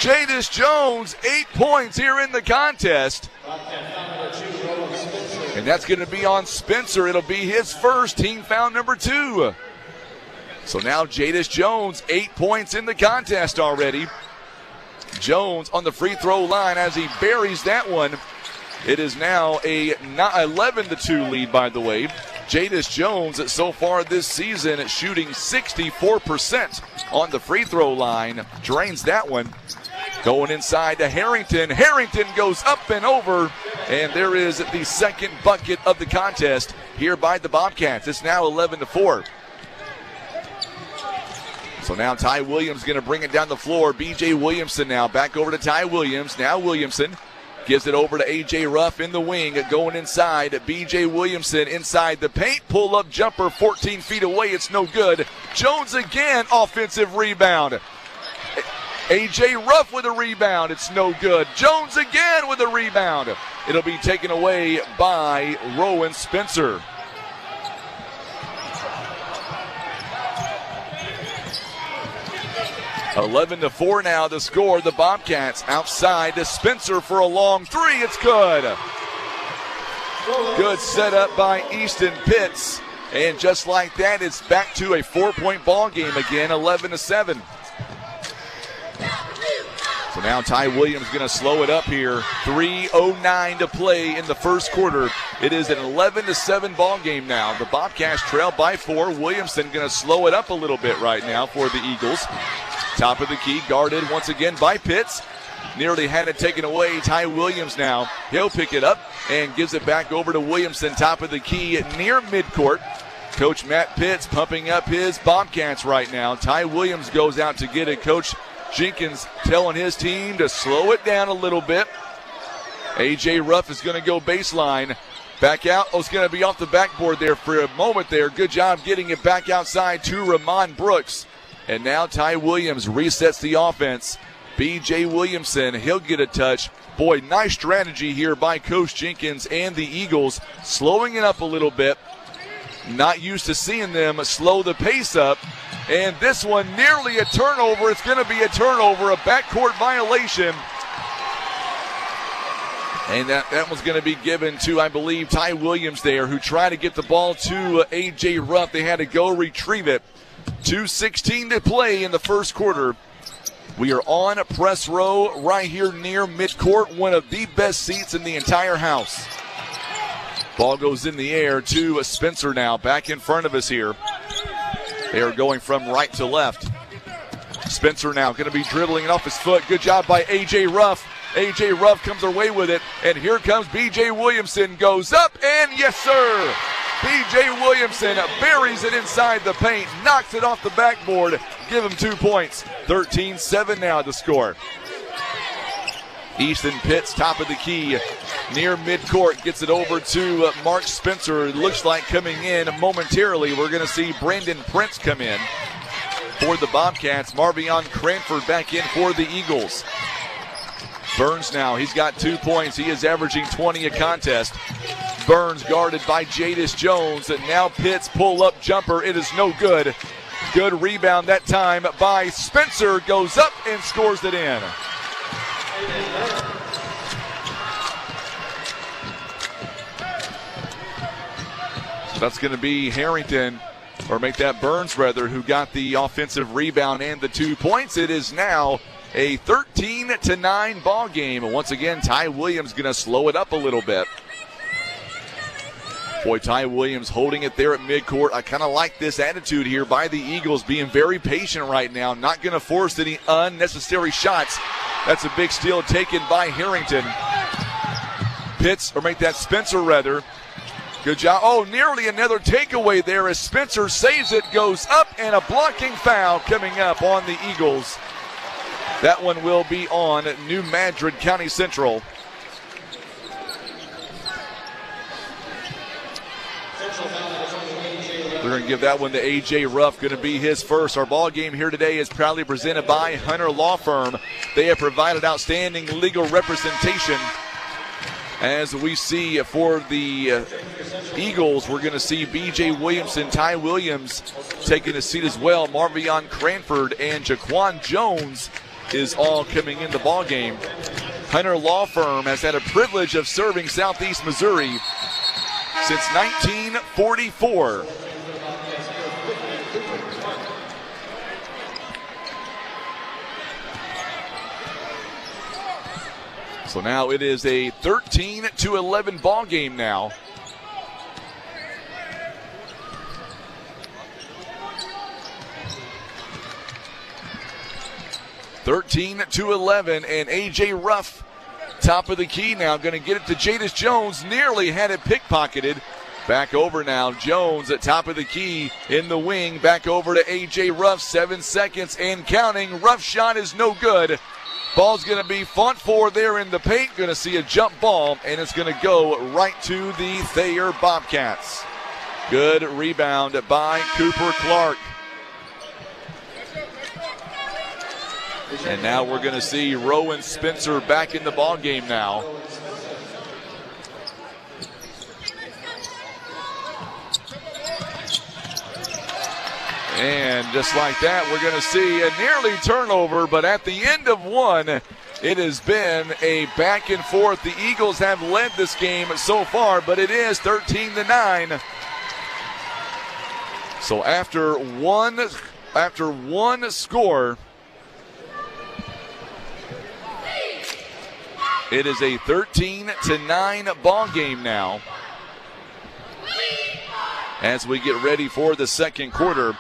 [SPEAKER 4] Jadis Jones, 8 points here in the contest. And that's going to be on Spencer. It'll be his first, team foul number 2. So now Jadis Jones, 8 points in the contest already. Jones on the free throw line as he buries that one. It is now a 11-2 lead, by the way. Jadis Jones so far this season shooting 64% on the free throw line. Drains that one. Going inside to Harrington. Harrington goes up and over. And there is the second bucket of the contest here by the Bobcats. It's now 11-4. So now Ty Williams going to bring it down the floor. B.J. Williamson now back over to Ty Williams. Now Williamson gives it over to A.J. Ruff in the wing. Going inside. B.J. Williamson inside the paint. Pull-up jumper 14 feet away. It's no good. Jones again. Offensive rebound. A.J. Ruff with a rebound. It's no good. Jones again with a rebound. It'll be taken away by Rowan Spencer. (11-4) now the score. The Bobcats outside to Spencer for a long three. It's good. Good setup by Easton Pitts. And just like that, it's back to a 4-point ball game again, 11-7. So now Ty Williams going to slow it up here. 3:09 to play in the first quarter. It is an 11-7 ball game now. The Bobcats trail by 4. Williamson going to slow it up a little bit right now for the Eagles. Top of the key, guarded once again by Pitts. Nearly had it taken away. Ty Williams now. He'll pick it up and gives it back over to Williamson. Top of the key near midcourt. Coach Matt Pitts pumping up his Bobcats right now. Ty Williams goes out to get it. Coach Jenkins telling his team to slow it down a little bit. A.J. Ruff is going to go baseline. Back out. Oh, it's going to be off the backboard there for a moment there. Good job getting it back outside to Ramon Brooks. And now Ty Williams resets the offense. B.J. Williamson, he'll get a touch. Boy, nice strategy here by Coach Jenkins and the Eagles, slowing it up a little bit. Not used to seeing them slow the pace up. And this one nearly a turnover. It's going to be a turnover, a backcourt violation. And that one's going to be given to, I believe, Ty Williams there, who tried to get the ball to A.J. Ruff. They had to go retrieve it. 2:16 to play in the first quarter. We are on press row right here near midcourt, one of the best seats in the entire house. Ball goes in the air to Spencer now, back in front of us here. They are going from right to left. Spencer now going to be dribbling it off his foot. Good job by A.J. Ruff. A.J. Ruff comes away with it, and here comes B.J. Williamson. Goes up, and yes, sir! B.J. Williamson buries it inside the paint, knocks it off the backboard. Give him 2 points. 13-7 now to score. Easton Pitts, top of the key, near midcourt, gets it over to Mark Spencer. It looks like coming in momentarily, we're going to see Brandon Prince come in for the Bobcats. Marvion Cranford back in for the Eagles. Burns now, he's got 2 points. He is averaging 20 a contest. Burns guarded by Jadis Jones, and now Pitts pull-up jumper. It is no good. Good rebound that time by Spencer. Goes up and scores it in. So that's going to be Harrington, or make that Burns rather, who got the offensive rebound and the 2 points. It is now a 13-9 ball game. And once again, Ty Williams going to slow it up a little bit. Boy, Ty Williams holding it there at midcourt. I kind of like this attitude here by the Eagles, being very patient right now, not going to force any unnecessary shots. That's a big steal taken by Harrington. Pitts, or make that Spencer rather. Good job. Oh, nearly another takeaway there as Spencer saves it, goes up, and a blocking foul coming up on the Eagles. That one will be on New Madrid County Central. They're going to give that one to A.J. Ruff, going to be his first. Our ball game here today is proudly presented by Hunter Law Firm. They have provided outstanding legal representation. As we see for the Eagles, we're going to see B.J. Williamson, Ty Williams taking a seat as well. Marvion Cranford and Jaquan Jones is all coming in the ball game. Hunter Law Firm has had a privilege of serving Southeast Missouri since 1944. So now it is a 13-11 ball game now. (13-11), and A.J. Ruff, top of the key now, going to get it to Jadis Jones. Nearly had it pickpocketed. Back over now. Jones at top of the key in the wing. Back over to A.J. Ruff. 7 seconds and counting. Ruff shot is no good. Ball's going to be fought for there in the paint. Going to see a jump ball, and it's going to go right to the Thayer Bobcats. Good rebound by Cooper Clark. And now we're going to see Rowan Spencer back in the ball game now. And just like that, we're going to see a nearly turnover, but at the end of one, it has been a back and forth. The Eagles have led this game so far, but it is 13-9. So after one score, it is a 13-9 ball game now. As we get ready for the second quarter,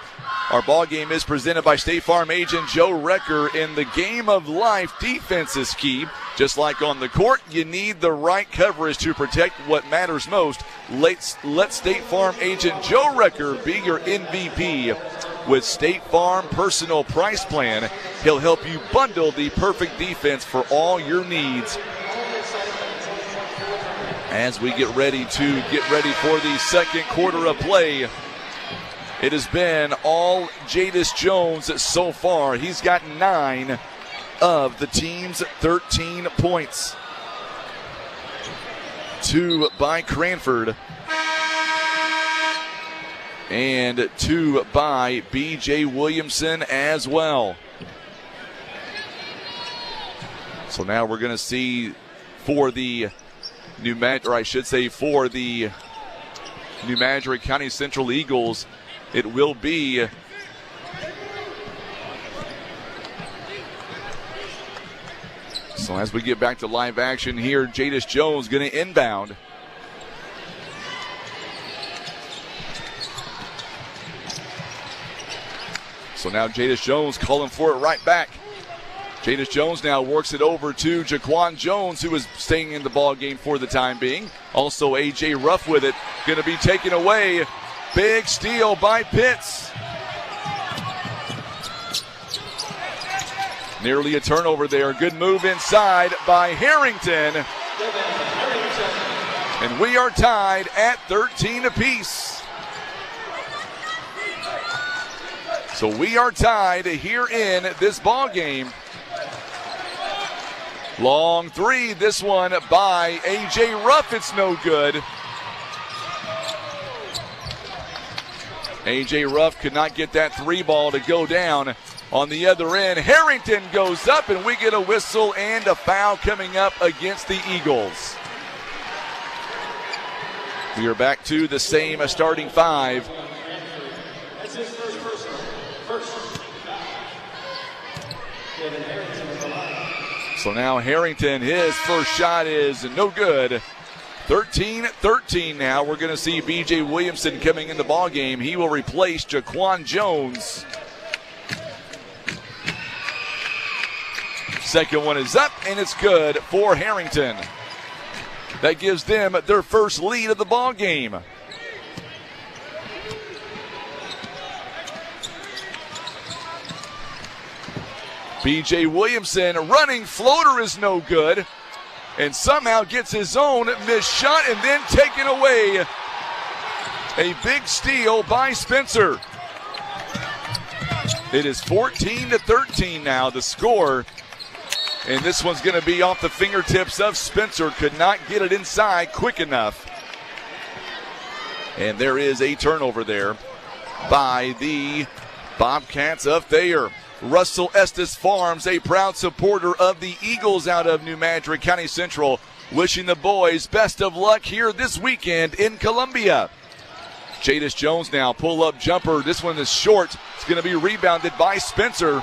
[SPEAKER 4] our ball game is presented by State Farm agent Joe Recker. In the game of life, defense is key. Just like on the court, you need the right coverage to protect what matters most. Let State Farm agent Joe Recker be your MVP. With State Farm Personal Price Plan, he'll help you bundle the perfect defense for all your needs. As we get ready for the second quarter of play, it has been all Jadis Jones so far. He's got 9 of the team's 13 points. 2 by Cranford. And 2 by B.J. Williamson as well. So now we're going to see for the New Madrid County Central Eagles, it will be so as we get back to live action here, Jadis Jones going to inbound. So now Jadis Jones calling for it right back. Jadis Jones now works it over to Jaquan Jones, who is staying in the ball game for the time being. Also A.J. Ruff with it, going to be taken away. Big steal by Pitts. Nearly a turnover there. Good move inside by Harrington. And we are tied at 13 apiece. So we are tied here in this ball game. Long three, this one by A.J. Ruff. It's no good. A.J. Ruff could not get that 3 ball to go down. On the other end, Harrington goes up, and we get a whistle and a foul coming up against the Eagles. We are back to the same starting 5. So now Harrington, his first shot is no good. 13-13 now. We're going to see B.J. Williamson coming in the ball game. He will replace Jaquan Jones. Second one is up, and it's good for Harrington. That gives them their first lead of the ball game. B.J. Williamson, running floater is no good. And somehow gets his own missed shot and then taken away. A big steal by Spencer. It is 14-13 now, the score. And this one's going to be off the fingertips of Spencer. Could not get it inside quick enough. And there is a turnover there by the Bobcats of Thayer. Russell Estes Farms, a proud supporter of the Eagles out of New Madrid County Central, wishing the boys best of luck here this weekend in Columbia. Jadis Jones now, pull-up jumper. This one is short. It's going to be rebounded by Spencer.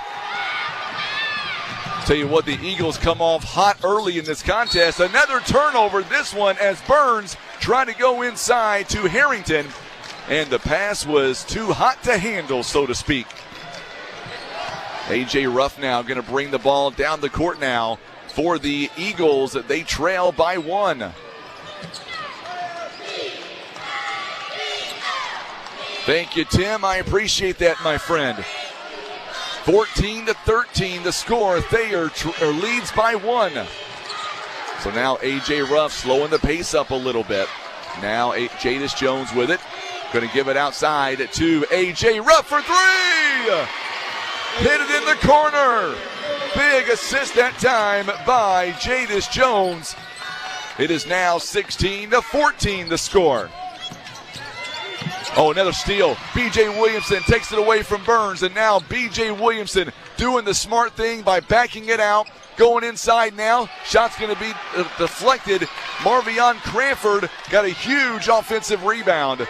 [SPEAKER 4] Tell you what, the Eagles come off hot early in this contest. Another turnover, this one as Burns trying to go inside to Harrington. And the pass was too hot to handle, so to speak. A.J. Ruff now going to bring the ball down the court now for the Eagles. They trail by 1. Thank you, Tim. I appreciate that, my friend. 14-13, the score. Thayer leads by 1. So now A.J. Ruff slowing the pace up a little bit. Now Jadis Jones with it. Going to give it outside to A.J. Ruff for 3. Hit it in the corner. big assist that time by Jadis Jones. It is now 16-14 the score. Oh, another steal. B.J. Williamson takes it away from Burns, and now B.J. Williamson doing the smart thing by backing it out, going inside now. Shot's going to be deflected. Marvion Cranford got a huge offensive rebound.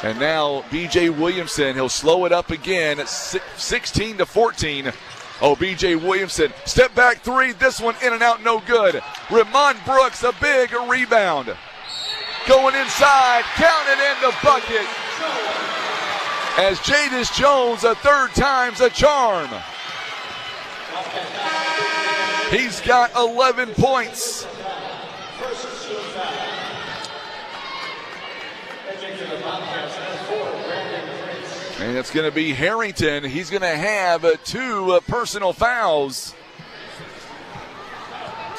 [SPEAKER 4] And now B.J. Williamson, he'll slow it up again at 16-14. Oh, B.J. Williamson, step back three. This one in and out, no good. Ramon Brooks, a big rebound. Going inside, counted in the bucket. As Jadis Jones, a third time's a charm. He's got 11 points. And it's going to be Harrington. He's going to have 2 personal fouls.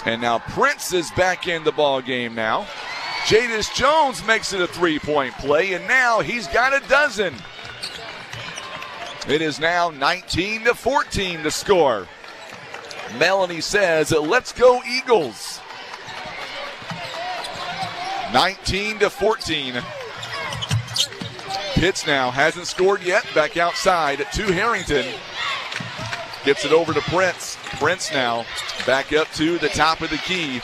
[SPEAKER 4] And now Prince is back in the ball game now. Jadis Jones makes it a 3-point play, and now he's got a dozen. It is now 19-14 to score. Melanie says, let's go Eagles. 19-14. Pitts now hasn't scored yet. Back outside to Harrington. Gets it over to Prince. Prince now back up to the top of the key.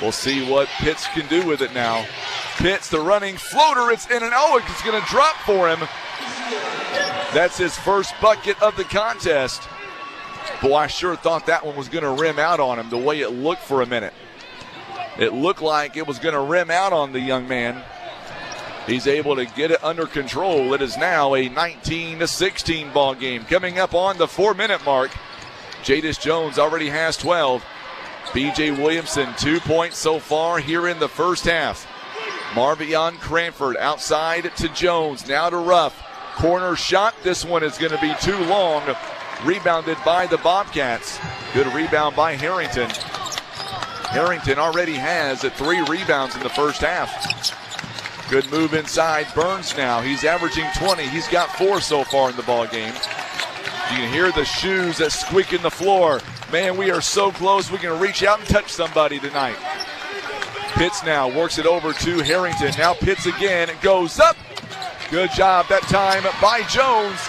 [SPEAKER 4] We'll see what Pitts can do with it now. Pitts, the running floater. It's in and it's going to drop for him. That's his first bucket of the contest. Boy, I sure thought that one was going to rim out on him the way it looked for a minute. It looked like it was going to rim out on the young man. He's able to get it under control. It is now a 19-16 ball game. Coming up on the 4-minute mark, Jadis Jones already has 12. B.J. Williamson, 2 points so far here in the first half. Marvion Cranford outside to Jones, now to Ruff. Corner shot, this one is going to be too long. Rebounded by the Bobcats. Good rebound by Harrington. Harrington already has 3 rebounds in the first half. Good move inside. Burns now. He's averaging 20. He's got 4 so far in the ball game. You can hear the shoes that squeak in the floor. Man, we are so close. We can reach out and touch somebody tonight. Pitts now works it over to Harrington. Now Pitts again. It goes up. Good job that time by Jones.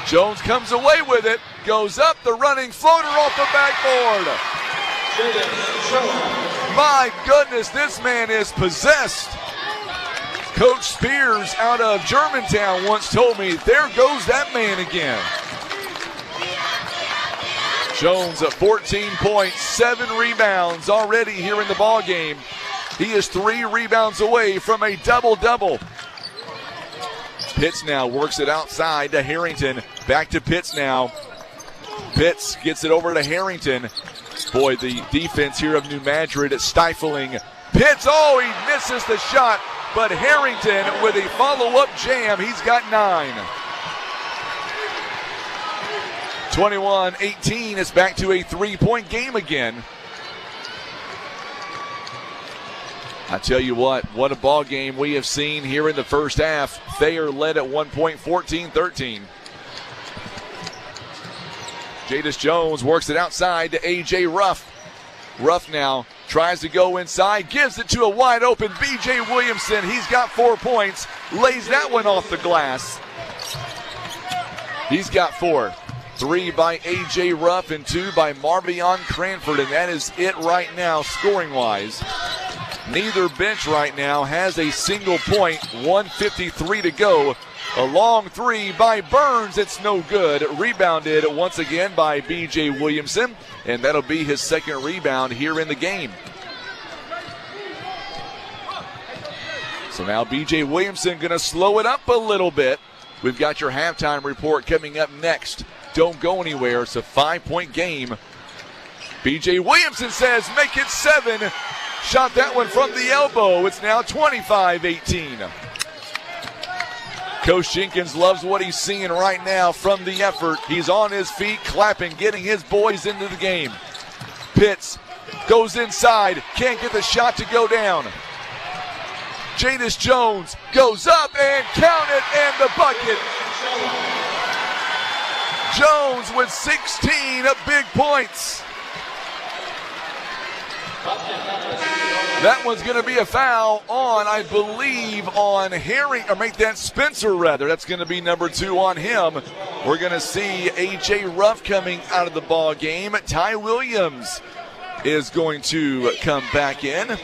[SPEAKER 4] Jones comes away with it. Goes up. The running floater off the backboard. My goodness, this man is possessed. Coach Spears out of Germantown once told me, there goes that man again. Jones at 14 points, 7 rebounds already here in the ball game. He is 3 rebounds away from a double-double. Pitts now works it outside to Harrington. Back to Pitts now. Pitts gets it over to Harrington. Boy, the defense here of New Madrid is stifling. Pitts, he misses the shot. But Harrington with a follow-up jam. He's got 9. 21-18. It's back to a 3-point game again. I tell you what a ball game we have seen here in the first half. Thayer led at 1 point, 14-13. Jadis Jones works it outside to A.J. Ruff. Ruff now tries to go inside, gives it to a wide open B.J. Williamson. He's got 4 points, lays that one off the glass. He's got 4. 3 by A.J. Ruff and 2 by Marvion Cranford, and that is it right now scoring-wise. Neither bench right now has a single point, 1:53 to go. A long 3 by Burns, it's no good. Rebounded once again by B.J. Williamson, and that'll be his second rebound here in the game. So now B.J. Williamson going to slow it up a little bit. We've got your halftime report coming up next. Don't go anywhere. It's a 5-point game. B.J. Williamson says, make it 7. Shot that one from the elbow. It's now 25-18. Coach Jenkins loves what he's seeing right now from the effort. He's on his feet, clapping, getting his boys into the game. Pitts goes inside, can't get the shot to go down. Jadis Jones goes up and count it, and the bucket. Jones with 16 big points. That one's going to be a foul on, I believe, on Harry, or make that Spencer rather. That's going to be number 2 on him. We're going to see A.J. Ruff coming out of the ball game. Ty Williams is going to come back in.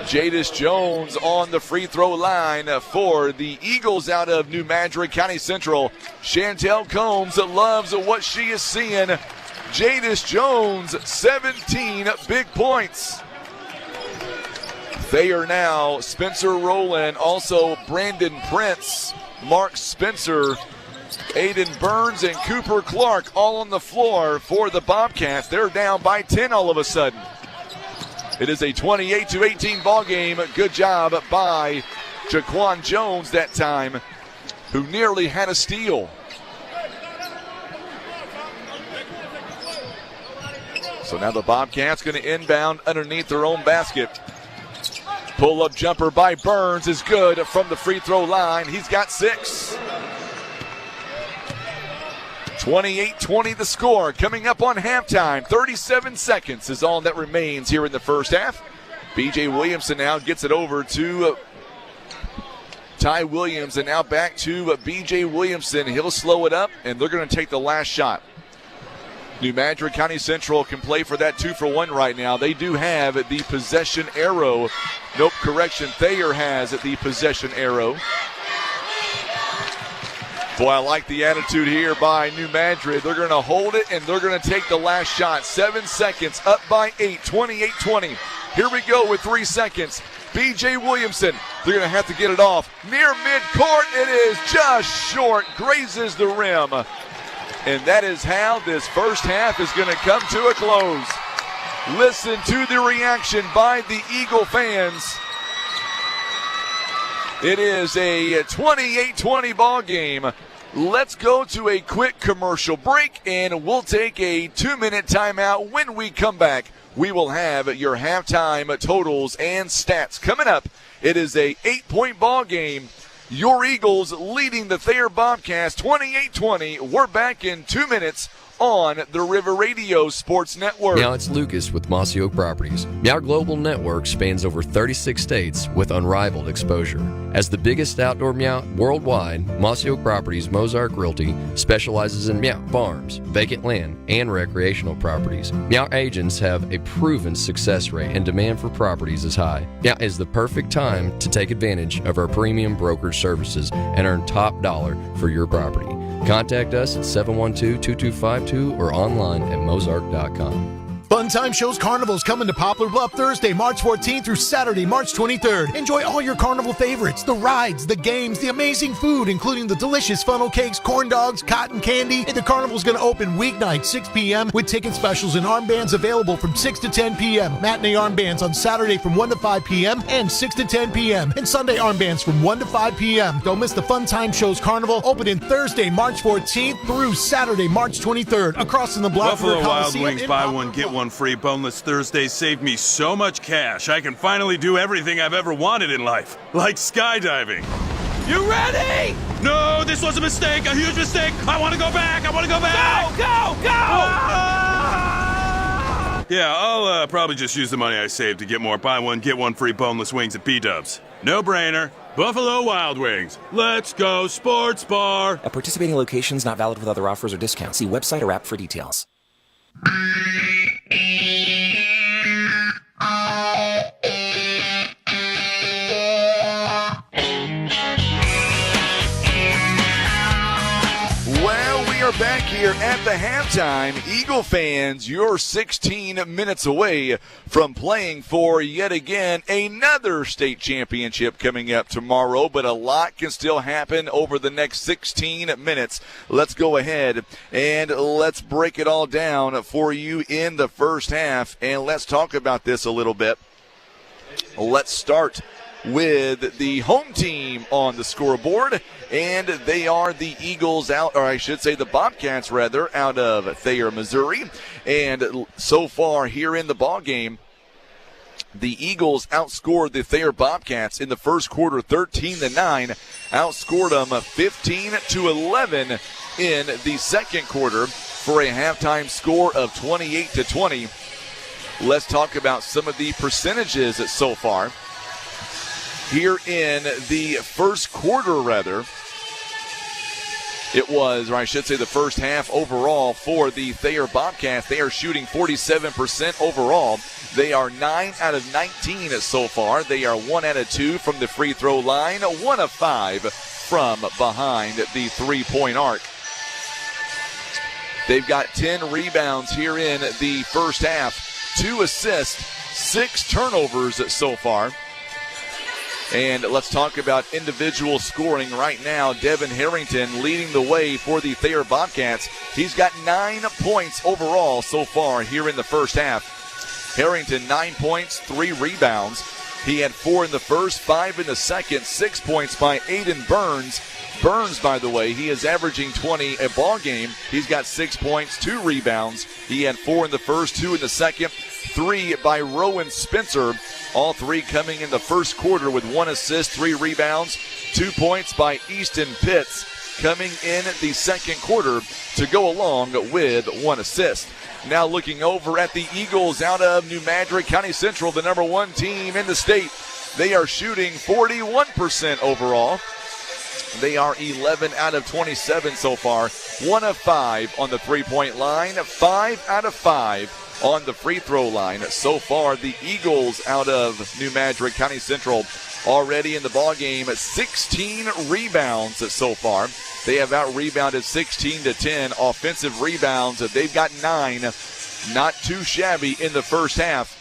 [SPEAKER 4] Jadis Jones on the free throw line for the Eagles out of New Madrid County Central. Chantel Combs loves what she is seeing. Jadis Jones, 17 big points. Thayer now, Spencer Rowland, also Brandon Prince, Mark Spencer, Aiden Burns, and Cooper Clark all on the floor for the Bobcats. They're down by 10 all of a sudden. It is a 28-18 ball game. Good job by Jaquan Jones that time, who nearly had a steal. So now the Bobcats going to inbound underneath their own basket. Pull-up jumper by Burns is good from the free throw line. He's got 6. 28-20 the score. Coming up on halftime. 37 seconds is all that remains here in the first half. B.J. Williamson now gets it over to Ty Williams, and now back to B.J. Williamson. He'll slow it up, and they're going to take the last shot. New Madrid County Central can play for that 2-for-1 right now. They do have the possession arrow. Nope, correction. Thayer has the possession arrow. Boy, I like the attitude here by New Madrid. They're going to hold it, and they're going to take the last shot. 7 seconds, up by 8, 28-20. Here we go with 3 seconds. B.J. Williamson, they're going to have to get it off. Near midcourt, it is just short, grazes the rim. And that is how this first half is going to come to a close. Listen to the reaction by the Eagle fans. It is a 28-20 ball game. Let's go to a quick commercial break, and we'll take a 2-minute timeout. When we come back, we will have your halftime totals and stats. Coming up, it is a 8-point ball game. Your Eagles leading the Thayer Bobcats 28-20. We're back in 2 minutes on the River Radio Sports Network.
[SPEAKER 11] Now it's Lucas with Mossy Oak Properties. Our global network spans over 36 states with unrivaled exposure. As the biggest outdoor meow worldwide, Mossy Oak Properties Mozart Realty specializes in meow farms, vacant land, and recreational properties. Meow agents have a proven success rate, and demand for properties is high. Now is the perfect time to take advantage of our premium brokerage services and earn top dollar for your property. Contact us at 712-2252 or online at mozark.com.
[SPEAKER 12] Fun Time Shows Carnival's coming to Poplar Bluff Thursday, March 14th through Saturday, March 23rd. Enjoy all your carnival favorites, the rides, the games, the amazing food, including the delicious funnel cakes, corn dogs, cotton candy. And the carnival's going to open weeknight 6 p.m. with ticket specials and armbands available from 6 to 10 p.m. Matinee armbands on Saturday from 1 to 5 p.m. and 6 to 10 p.m. And Sunday armbands from 1 to 5 p.m. Don't miss the Fun Time Shows Carnival, opening Thursday, March 14th through Saturday, March 23rd. Across in the block
[SPEAKER 13] Buffalo Wild Wings, buy one, get one free. Boneless Thursday saved me so much cash. I can finally do everything I've ever wanted in life, like skydiving. You ready? No, this was a mistake, a huge mistake. I want to go back. Go! Yeah, I'll probably just use the money I saved to get more buy one, get one free boneless wings at B-Dubs. No brainer. Buffalo Wild Wings. Let's go sports bar.
[SPEAKER 14] At participating locations, not valid with other offers or discounts. See website or app for details.
[SPEAKER 4] Well, we are back here at the halftime. Eagle fans, you're 16 minutes away from playing for, yet again, another state championship coming up tomorrow, but a lot can still happen over the next 16 minutes. Let's go ahead and let's break it all down for you in the first half, and let's talk about this a little bit. Let's start with the home team on the scoreboard, and they are the Eagles the Bobcats rather, out of Thayer, Missouri. And so far here in the ball game, the Eagles outscored the Thayer Bobcats in the first quarter 13-9, outscored them 15-11 in the second quarter for a halftime score of 28-20. Let's talk about some of the percentages so far. Here in the first quarter, it was, or I should say the first half overall for the Thayer Bobcats. They are shooting 47% overall. They are 9 out of 19 so far. They are 1 out of 2 from the free throw line, 1 of 5 from behind the three-point arc. They've got 10 rebounds here in the first half, 2 assists, 6 turnovers so far. And let's talk about individual scoring right now. Devin Harrington leading the way for the Thayer Bobcats. He's got 9 points overall so far here in the first half. Harrington, 9 points, 3 rebounds. He had 4 in the first, 5 in the second, 6 points by Aiden Burns. Burns, by the way, he is averaging 20 a ball game. He's got 6 points, 2 rebounds. He had 4 in the first, 2 in the second, 3 by Rowan Spencer. All 3 coming in the first quarter with 1 assist, 3 rebounds, 2 points by Easton Pitts coming in the second quarter to go along with 1 assist. Now looking over at the Eagles out of New Madrid County Central, the number 1 team in the state. They are shooting 41% overall. They are 11 out of 27 so far, 1 of 5 on the three-point line, 5 out of 5 on the free throw line. So far, the Eagles out of New Madrid County Central already in the ball game, 16 rebounds so far. They have out-rebounded 16-10 offensive rebounds. They've got 9, not too shabby in the first half.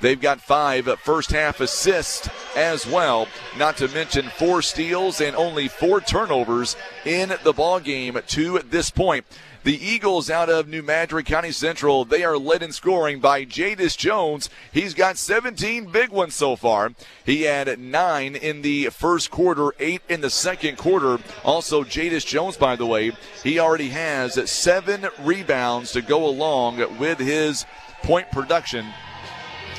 [SPEAKER 4] They've got 5 first-half assists as well, not to mention 4 steals and only 4 turnovers in the ball game to this point. The Eagles out of New Madrid County Central, they are led in scoring by Jadis Jones. He's got 17 big ones so far. He had 9 in the first quarter, 8 in the second quarter. Also, Jadis Jones, by the way, he already has 7 rebounds to go along with his point production.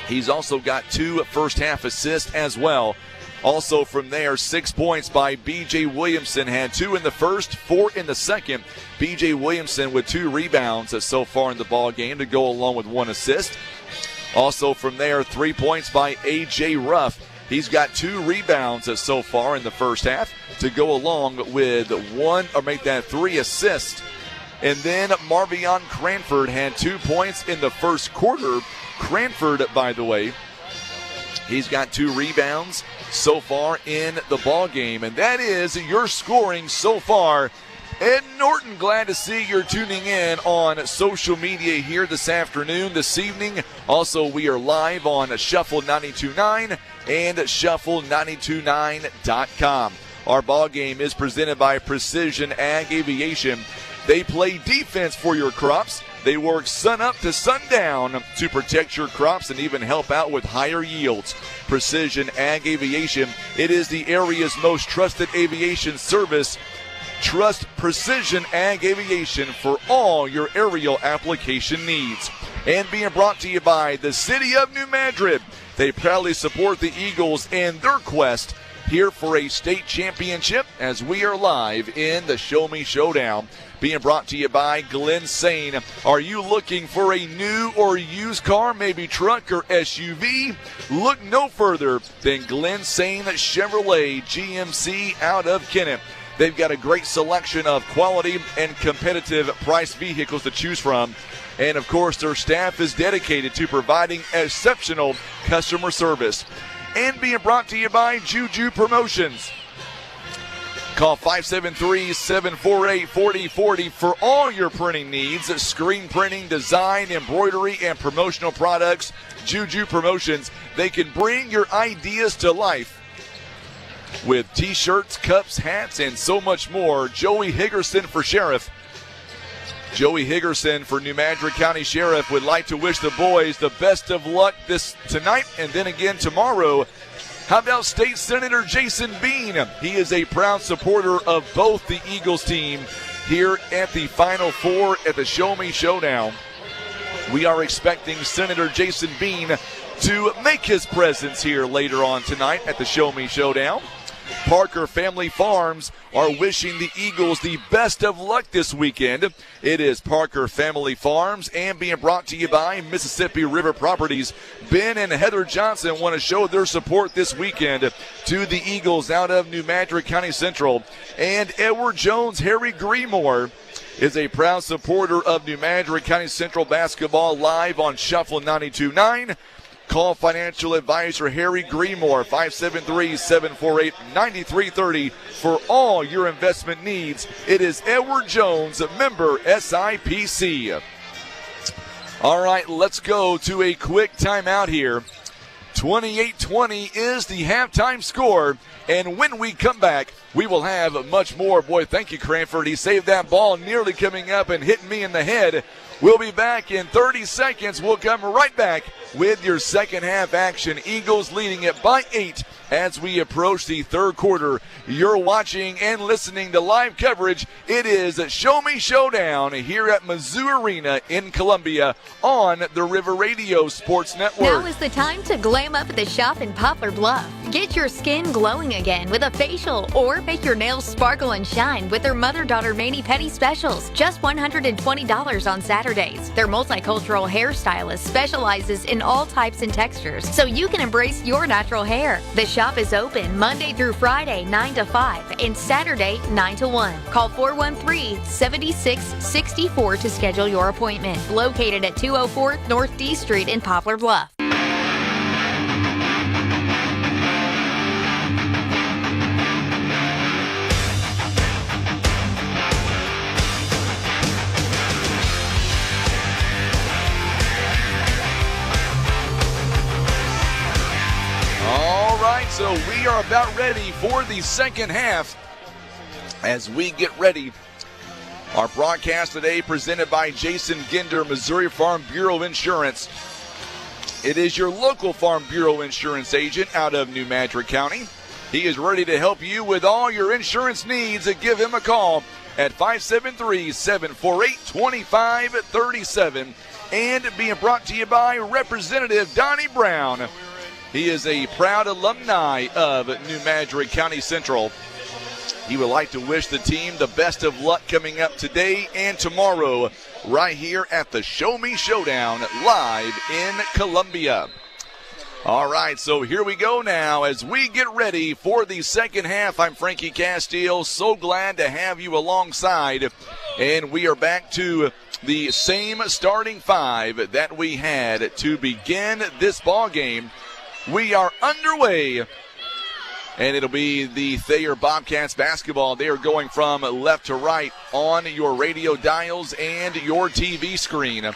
[SPEAKER 4] He's also got 2 first-half assists as well. Also from there, 6 points by B.J. Williamson. Had 2 in the first, 4 in the second. B.J. Williamson with 2 rebounds so far in the ball game to go along with 1 assist. Also from there, 3 points by A.J. Ruff. He's got 2 rebounds so far in the first half to go along with 3 assists. And then Marvion Cranford had 2 points in the first quarter. Cranford, by the way, he's got 2 rebounds so far in the ball game. And that is your scoring so far. Ed Norton, glad to see you're tuning in on social media here this afternoon, this evening. Also, we are live on Shuffle 92.9 and Shuffle929.com. Our ball game is presented by Precision Ag Aviation. They play defense for your crops. They work sun up to sundown to protect your crops and even help out with higher yields. Precision Ag Aviation, it is the area's most trusted aviation service. Trust Precision Ag Aviation for all your aerial application needs. And being brought to you by the City of New Madrid. They proudly support the Eagles and their quest here for a state championship as we are live in the Show Me Showdown. Being brought to you by Glenn Sane. Are you looking for a new or used car, maybe truck or SUV? Look no further than Glenn Sane Chevrolet GMC out of Kennett. They've got a great selection of quality and competitive price vehicles to choose from. And, of course, their staff is dedicated to providing exceptional customer service. And being brought to you by Juju Promotions. Call 573-748-4040 for all your printing needs, screen printing, design, embroidery, and promotional products. Juju Promotions, they can bring your ideas to life with T-shirts, cups, hats, and so much more. Joey Higgerson for Sheriff. Joey Higgerson for New Madrid County Sheriff would like to wish the boys the best of luck tonight and then again tomorrow. How about State Senator Jason Bean? He is a proud supporter of both the Eagles team here at the Final Four at the Show Me Showdown. We are expecting Senator Jason Bean to make his presence here later on tonight at the Show Me Showdown. Parker Family Farms are wishing the Eagles the best of luck this weekend. It is Parker Family Farms and being brought to you by Mississippi River Properties. Ben and Heather Johnson want to show their support this weekend to the Eagles out of New Madrid County Central. And Edward Jones, Harry Greenmore is a proud supporter of New Madrid County Central basketball live on Shuffle 92.9. Call financial advisor Harry Greenmore, 573-748-9330 for all your investment needs. It is Edward Jones, member SIPC. All right, let's go to a quick timeout here. 28-20 is the halftime score. And when we come back, we will have much more. Boy, thank you, Cranford. He saved that ball, nearly coming up and hitting me in the head. We'll be back in 30 seconds. We'll come right back with your second half action. Eagles leading it by 8 as we approach the third quarter. You're watching and listening to live coverage. It is Show Me Showdown here at Mizzou Arena in Columbia on the River Radio Sports Network.
[SPEAKER 15] Now is the time to glam up at the shop in Poplar Bluff. Get your skin glowing again with a facial or make your nails sparkle and shine with their mother-daughter mani-pedi specials. Just $120 on Saturdays. Their multicultural hairstylist specializes in all types and textures, so you can embrace your natural hair. The shop is open Monday through Friday, 9 to 5, and Saturday, 9 to 1. Call 413-7664 to schedule your appointment. Located at 204 North D Street in Poplar Bluff.
[SPEAKER 4] So we are about ready for the second half as we get ready. Our broadcast today presented by Jason Ginder, Missouri Farm Bureau Insurance. It is your local Farm Bureau insurance agent out of New Madrid County. He is ready to help you with all your insurance needs. Give him a call at 573-748-2537. And being brought to you by Representative Donnie Brown. He is a proud alumni of New Madrid County Central. He would like to wish the team the best of luck coming up today and tomorrow right here at the Show Me Showdown live in Columbia. All right, so here we go now as we get ready for the second half. I'm Frankie Castile. So glad to have you alongside. And we are back to the same starting five that we had to begin this ball game. We are underway, and it'll be the Thayer Bobcats basketball. They are going from left to right on your radio dials and your TV screen.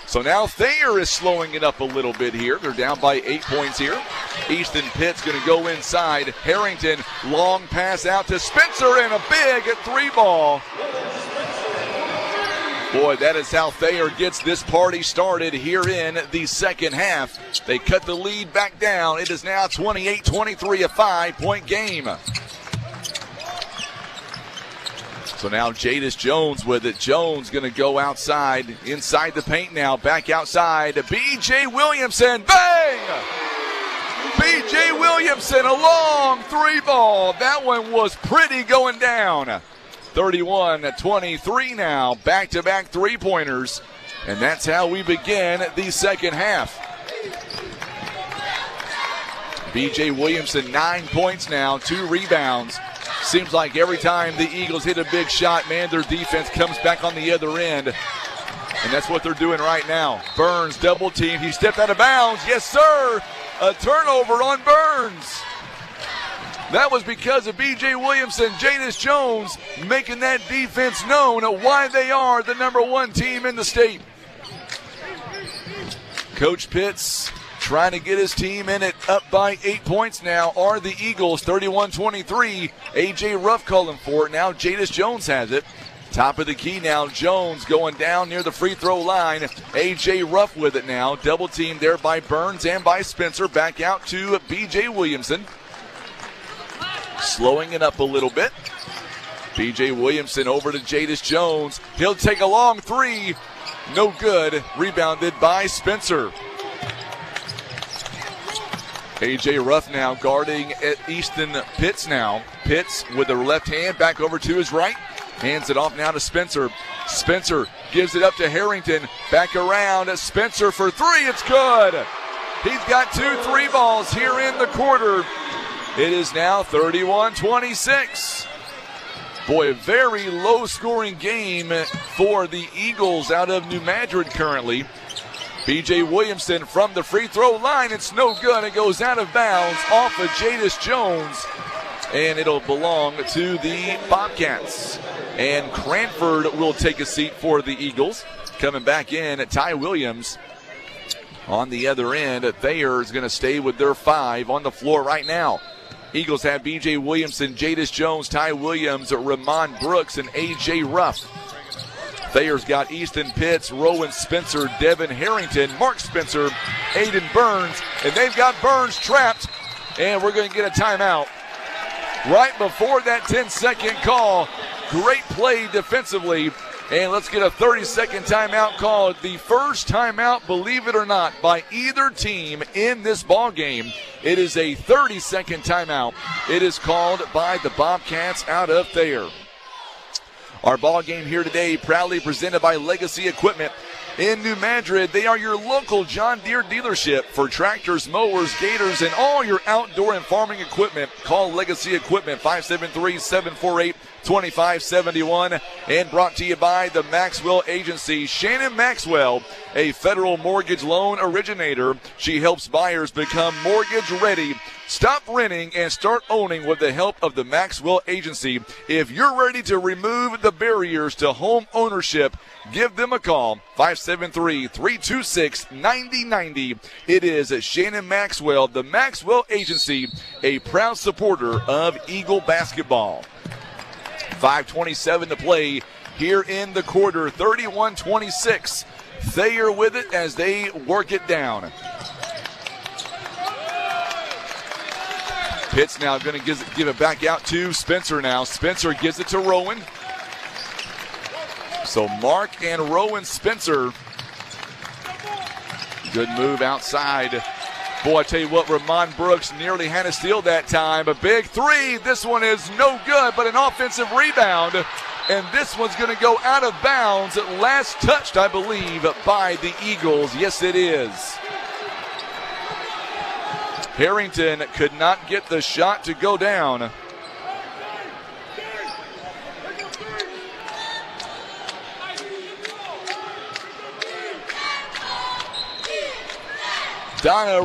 [SPEAKER 4] So now Thayer is slowing it up a little bit here. They're down by 8 points here. Easton Pitt's going to go inside. Harrington, long pass out to Spencer, and a big three ball. Boy, that is how Thayer gets this party started here in the second half. They cut the lead back down. It is now 28-23, a 5-point game. So now Jadis Jones with it. Jones going to go outside, inside the paint now, back outside. B.J. Williamson, bang! B.J. Williamson, a long three ball. That one was pretty going down. 31-23 now, back-to-back three-pointers. And that's how we begin the second half. B.J. Williamson, 9 points now, 2 rebounds. Seems like every time the Eagles hit a big shot, man, their defense comes back on the other end. And that's what they're doing right now. Burns double teamed. He stepped out of bounds. Yes, sir. A turnover on Burns. That was because of B.J. Williamson, Jadis Jones making that defense known why they are the number one team in the state. Coach Pitts trying to get his team in it up by 8 points now are the Eagles, 31-23. A.J. Ruff calling for it. Now Jadis Jones has it. Top of the key now. Jones going down near the free throw line. A.J. Ruff with it now. Double team there by Burns and by Spencer. Back out to B.J. Williamson. Slowing it up a little bit. B.J. Williamson over to Jadis Jones. He'll take a long three. No good. Rebounded by Spencer. A.J. Ruff now guarding at Easton Pitts now. Pitts with the left hand back over to his right. Hands it off now to Spencer. Spencer gives it up to Harrington. Back around. Spencer for three. It's good. He's got 2 3 balls here in the quarter. It is now 31-26. Boy, a very low-scoring game for the Eagles out of New Madrid currently. B.J. Williamson from the free throw line. It's no good. It goes out of bounds off of Jadis Jones. And it'll belong to the Bobcats. And Cranford will take a seat for the Eagles. Coming back in, Ty Williams on the other end. Thayer is going to stay with their 5 on the floor right now. Eagles have B.J. Williamson, Jadis Jones, Ty Williams, Ramon Brooks, and A.J. Ruff. Thayer's got Easton Pitts, Rowan Spencer, Devin Harrington, Mark Spencer, Aiden Burns, and they've got Burns trapped, and we're going to get a timeout. Right before that 10-second call, great play defensively, and let's get a 30-second timeout called. The first timeout, believe it or not, by either team in this ball game. It is a 30-second timeout. It is called by the Bobcats out of Thayer. Our ball game here today proudly presented by Legacy Equipment in New Madrid. They are your local John Deere dealership for tractors, mowers, gators, and all your outdoor and farming equipment. Call Legacy Equipment 573-748-2571. And brought to you by the Maxwell Agency. Shannon Maxwell, a federal mortgage loan originator. She helps buyers become mortgage ready. Stop renting and start owning with the help of the Maxwell Agency. If you're ready to remove the barriers to home ownership, give them a call, 573-326-9090. It is Shannon Maxwell, the Maxwell Agency, a proud supporter of Eagle basketball. 5:27 to play here in the quarter, 31-26. Thayer with it as they work it down. Pitts now going to give it back out to Spencer now. Spencer gives it to Rowan. So Mark and Rowan Spencer. Good move outside. Boy, I tell you what, Ramon Brooks nearly had a steal that time. A big three. This one is no good, but an offensive rebound. And this one's going to go out of bounds. Last touched, I believe, by the Eagles. Yes, it is. Harrington could not get the shot to go down. Donna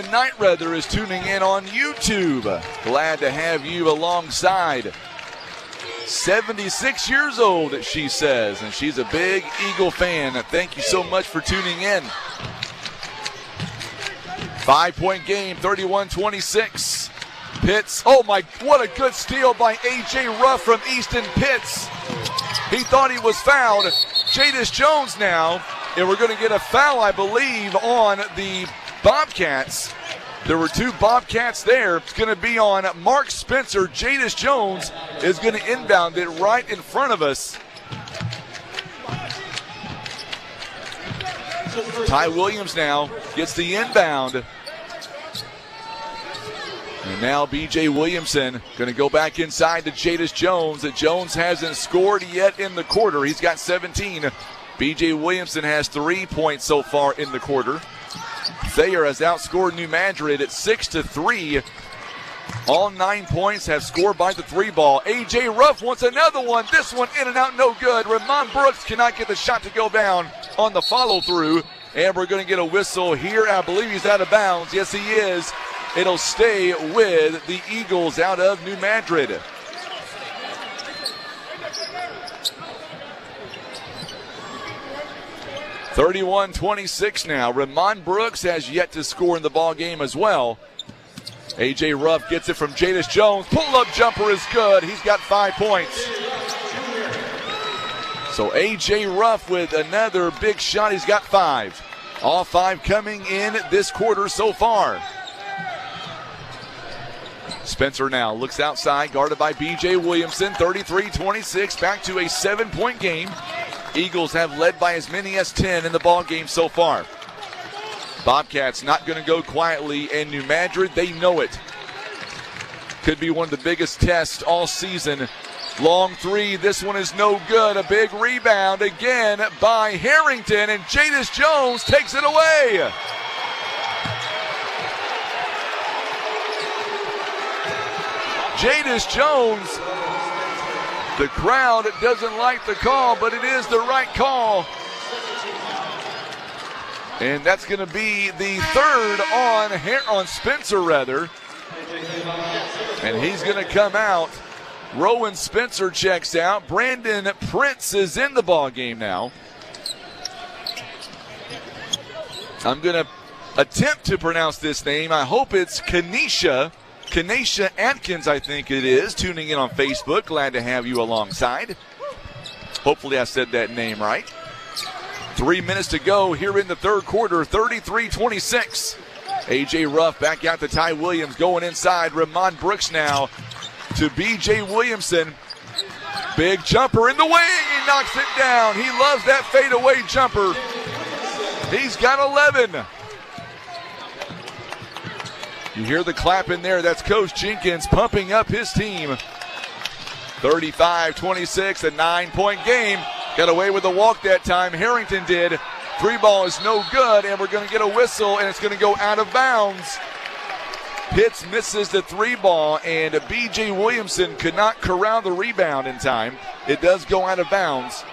[SPEAKER 4] Knight is tuning in on YouTube. Glad to have you alongside. 76 years old, she says, and she's a big Eagle fan. Thank you so much for tuning in. 5-point game, 31-26. Pitts, oh my, what a good steal by A.J. Ruff from Easton Pitts. He thought he was fouled. Jadis Jones now, and we're going to get a foul, I believe, on the Bobcats. There were 2 Bobcats there. It's going to be on Mark Spencer. Jadis Jones is going to inbound it right in front of us. Ty Williams now gets the inbound. And now B.J. Williamson going to go back inside to Jadis Jones. Jones hasn't scored yet in the quarter. He's got 17. B.J. Williamson has 3 points so far in the quarter. Thayer has outscored New Madrid at 6-3. All 9 points have scored by the 3 ball. A.J. Ruff wants another one. This one in and out, no good. Ramon Brooks cannot get the shot to go down on the follow-through. And we're going to get a whistle here. I believe he's out of bounds. Yes, he is. It'll stay with the Eagles out of New Madrid. (31-26) now. Ramon Brooks has yet to score in the ball game as well. A.J. Ruff gets it from Jadis Jones. Pull-up jumper is good. He's got 5 points. So A.J. Ruff with another big shot. He's got 5. All 5 coming in this quarter so far. Spencer now looks outside, guarded by B.J. Williamson. 33-26, back to a 7-point game. Eagles have led by as many as 10 in the ball game so far. Bobcats not going to go quietly, and New Madrid, they know it. Could be one of the biggest tests all season. Long three, this one is no good. A big rebound again by Harrington, and Jadis Jones takes it away. Jadis Jones, the crowd doesn't like the call, but it is the right call. And that's going to be the third on Spencer, rather. And he's going to come out. Rowan Spencer checks out. Brandon Prince is in the ball game now. I'm going to attempt to pronounce this name. I hope it's Kanisha Atkins, I think it is, tuning in on Facebook. Glad to have you alongside. Hopefully I said that name right. 3 minutes to go here in the third quarter, 33-26. A.J. Ruff back out to Ty Williams, going inside. Ramon Brooks now to B.J. Williamson. Big jumper in the wing. He knocks it down. He loves that fadeaway jumper. He's got 11. You hear the clap in there. That's Coach Jenkins pumping up his team. 35-26, a 9-point game. Got away with a walk that time. Harrington did. Three ball is no good, and we're going to get a whistle, and it's going to go out of bounds. Pitts misses the three ball, and B.J. Williamson could not corral the rebound in time. It does go out of bounds.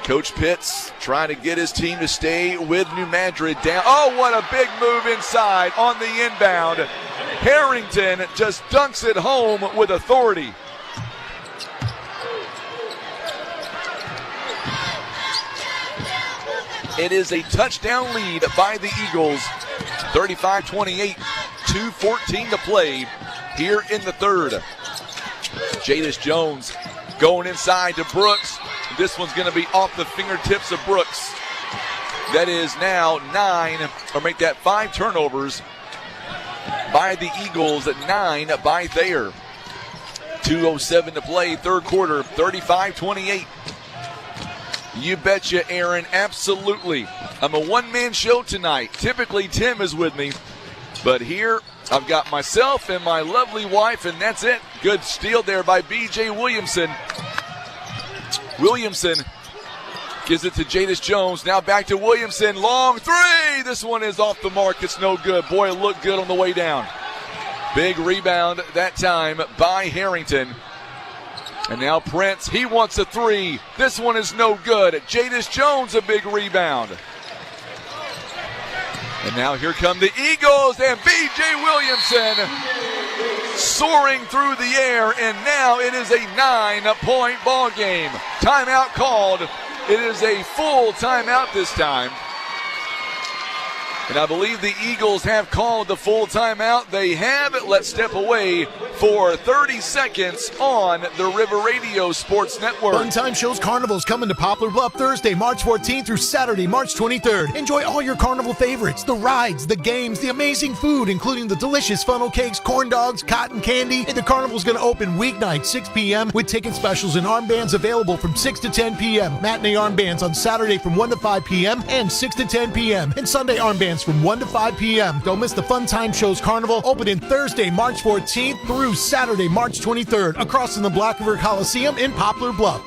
[SPEAKER 4] Coach Pitts trying to get his team to stay with New Madrid down. Oh, what a big move inside on the inbound. Harrington just dunks it home with authority. It is a touchdown lead by the Eagles. 35-28, 2:14 to play here in the third. Jadis Jones going inside to Brooks. This one's going to be off the fingertips of Brooks. That is now 5 turnovers by the Eagles, 9 by Thayer. 2:07 to play, third quarter, 35-28. You betcha, Aaron, absolutely. I'm a one-man show tonight. Typically, Tim is with me. But here, I've got myself and my lovely wife, and that's it. Good steal there by B.J. Williamson. Williamson gives it to Jadis Jones. Now back to Williamson. Long three. This one is off the mark. It's no good. Boy, it looked good on the way down. Big rebound that time by Harrington. And now Prince, he wants a three. This one is no good. Jadis Jones, a big rebound. And now here come the Eagles, and B.J. Williamson soaring through the air, and now it is a 9-point ball game. Timeout called. It is a full timeout this time. And I believe the Eagles have called the full timeout. They have it. Let's step away for 30 seconds on the River Radio Sports Network.
[SPEAKER 12] Fun Time Shows Carnival's coming to Poplar Bluff Thursday, March 14th through Saturday, March 23rd. Enjoy all your carnival favorites, the rides, the games, the amazing food, including the delicious funnel cakes, corn dogs, cotton candy. And the carnival's going to open weeknight 6 p.m. with ticket specials and armbands available from 6 to 10 p.m. Matinee armbands on Saturday from 1 to 5 p.m. and 6 to 10 p.m. And Sunday armbands from 1 to 5 p.m. Don't miss the Fun Time Shows Carnival, opening Thursday, March 14th through Saturday, March 23rd, across in the Black River Coliseum in Poplar Bluff.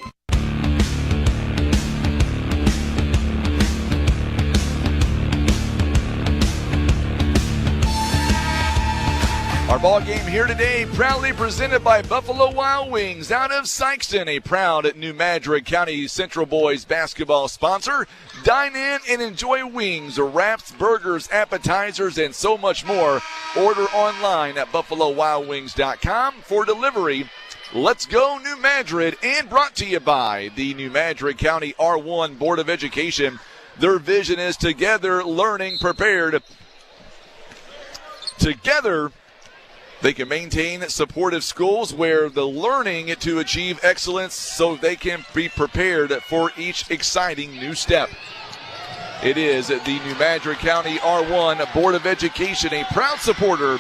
[SPEAKER 4] Our ball game here today, proudly presented by Buffalo Wild Wings out of Sykeston, a proud New Madrid County Central Boys basketball sponsor. Dine in and enjoy wings, wraps, burgers, appetizers, and so much more. Order online at BuffaloWildWings.com for delivery. Let's go New Madrid, and brought to you by the New Madrid County R1 Board of Education. Their vision is together, learning, prepared. Together, they can maintain supportive schools where the learning to achieve excellence so they can be prepared for each exciting new step. It is the New Madrid County R1 Board of Education, a proud supporter.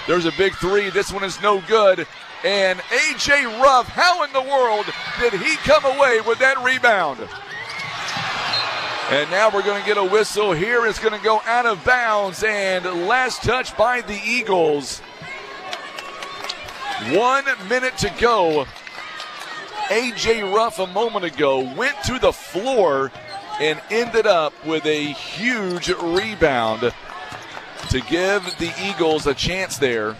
[SPEAKER 4] There's a big three. This one is no good. And A.J. Ruff, how in the world did he come away with that rebound? And now we're going to get a whistle here. It's going to go out of bounds, and last touch by the Eagles. 1 minute to go. A.J. Ruff a moment ago went to the floor and ended up with a huge rebound to give the Eagles a chance there.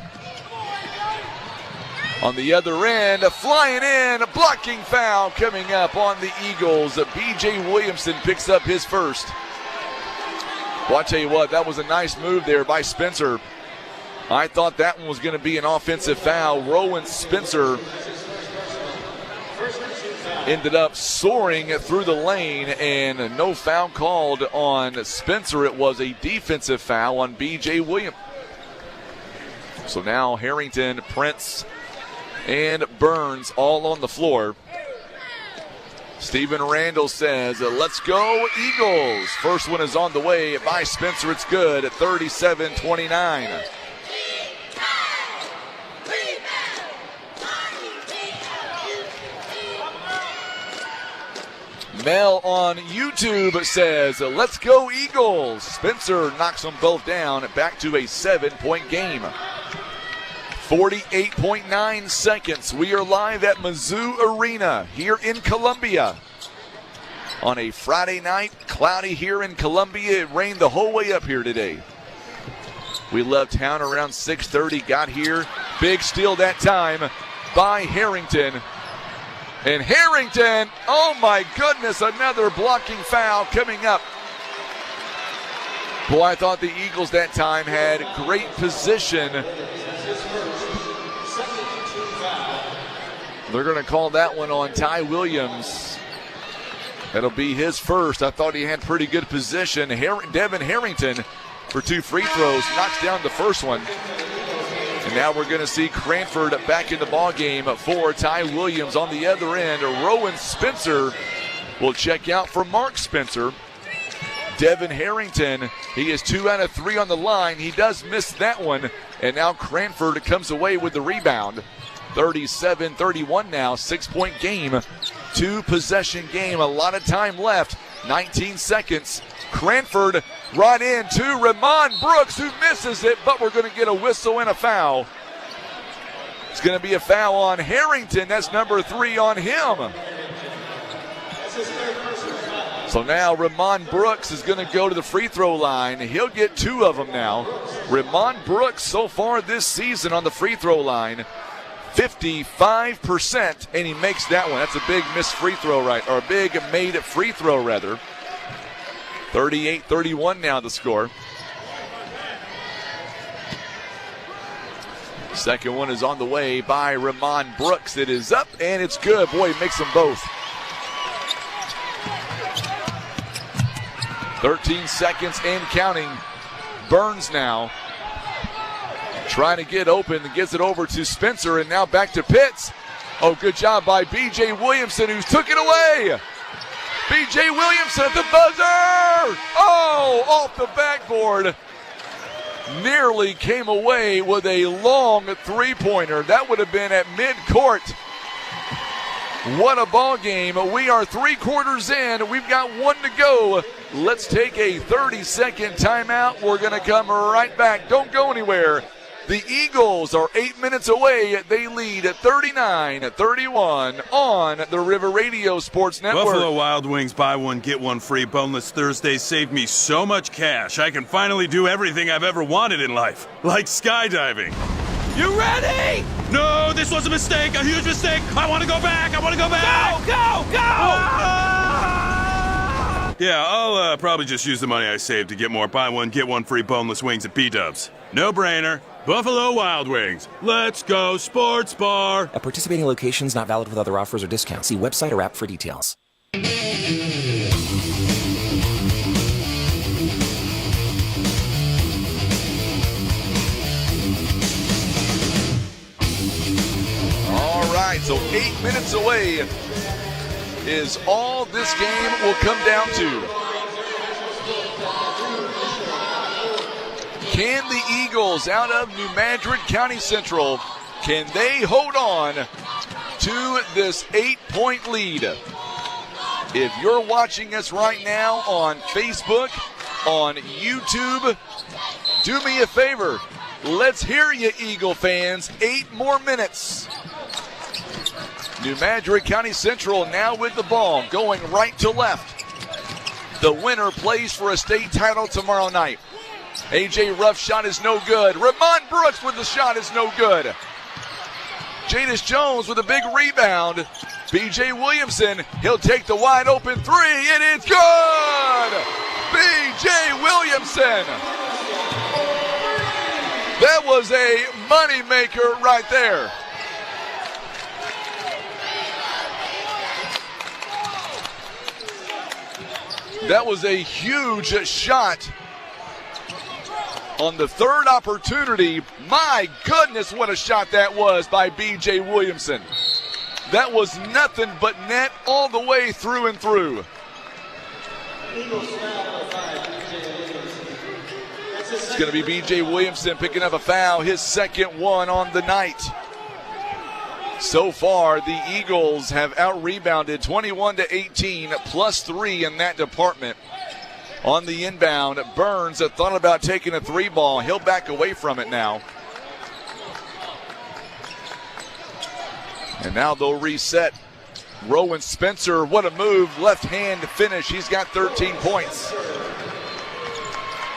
[SPEAKER 4] On the other end, flying in, a blocking foul coming up on the Eagles. B.J. Williamson picks up his first. Well, I tell you what, that was a nice move there by Spencer. I thought that one was going to be an offensive foul. Rowan Spencer ended up soaring through the lane, and no foul called on Spencer. It was a defensive foul on B.J. Williams. So now Harrington, Prince, and Burns all on the floor. Stephen Randall says, let's go Eagles. First one is on the way by Spencer. It's good at 37-29. Mel on YouTube says, let's go Eagles. Spencer knocks them both down, back to a 7-point game. 48.9 seconds. We are live at Mizzou Arena here in Columbia. On a Friday night, cloudy here in Columbia. It rained the whole way up here today. We left town around 6:30, got here. Big steal that time by Harrington. And Harrington, oh my goodness, another blocking foul coming up. Boy, I thought the Eagles that time had great position. They're going to call that one on Ty Williams. That'll be his first. I thought he had pretty good position. Devin Harrington for 2 free throws, knocks down the first one. And now we're going to see Cranford back in the ballgame for Ty Williams. On the other end, Rowan Spencer will check out for Mark Spencer. Devin Harrington, he is 2 out of 3 on the line. He does miss that one. And now Cranford comes away with the rebound. 37-31 now, 6-point game, 2-possession game, a lot of time left, 19 seconds. Cranford right in to Ramon Brooks, who misses it, but we're going to get a whistle and a foul. It's going to be a foul on Harrington. That's number 3 on him. So now Ramon Brooks is going to go to the free throw line. He'll get 2 of them now. Ramon Brooks so far this season on the free throw line, 55%, and he makes that one. That's a big missed free throw, right? Or a big made free throw, rather. 38-31 now the score. Second one is on the way by Ramon Brooks. It is up, and it's good. Boy, he makes them both. 13 seconds and counting. Burns now trying to get open, gets it over to Spencer, and now back to Pitts. Oh, good job by B.J. Williamson, who's took it away. B.J. Williamson at the buzzer. Oh, off the backboard. Nearly came away with a long three-pointer. That would have been at midcourt. What a ball game. We are 3 quarters in. We've got 1 to go. Let's take a 30-second timeout. We're going to come right back. Don't go anywhere. The Eagles are 8 minutes away. They lead at 39-31 on the River Radio Sports Network.
[SPEAKER 13] Buffalo Wild Wings buy one, get one free. Boneless Thursday saved me so much cash. I can finally do everything I've ever wanted in life, like skydiving. You ready? No, this was a mistake, a huge mistake. I want to go back. I want to go back. Go, go, go. Yeah, I'll probably just use the money I saved to get more buy one, get one free boneless wings at B-Dubs. No brainer. Buffalo Wild Wings. Let's go sports bar.
[SPEAKER 14] At participating locations, not valid with other offers or discounts. See website or app for details.
[SPEAKER 4] All right, so 8 minutes away is all this game will come down to. Can the Eagles out of New Madrid County Central, can they hold on to this 8-point lead? If you're watching us right now on Facebook, on YouTube, do me a favor. Let's hear you, Eagle fans. 8 more minutes. New Madrid County Central now with the ball, going right to left. The winner plays for a state title tomorrow night. A.J. Ruff's shot is no good. Ramon Brooks with the shot is no good. Jadis Jones with a big rebound. B.J. Williamson, he'll take the wide open three, and it's good! B.J. Williamson. That was a moneymaker right there. That was a huge shot on the third opportunity. My goodness, what a shot that was by B.J. Williamson. That was nothing but net all the way through and through. It's going to be B.J. Williamson picking up a foul, his second one on the night. So far, the Eagles have out-rebounded 21-18, plus 3 in that department. On the inbound, Burns thought about taking a 3-ball. He'll back away from it now. And now they'll reset. Rowan Spencer, what a move. Left hand finish. He's got 13 points.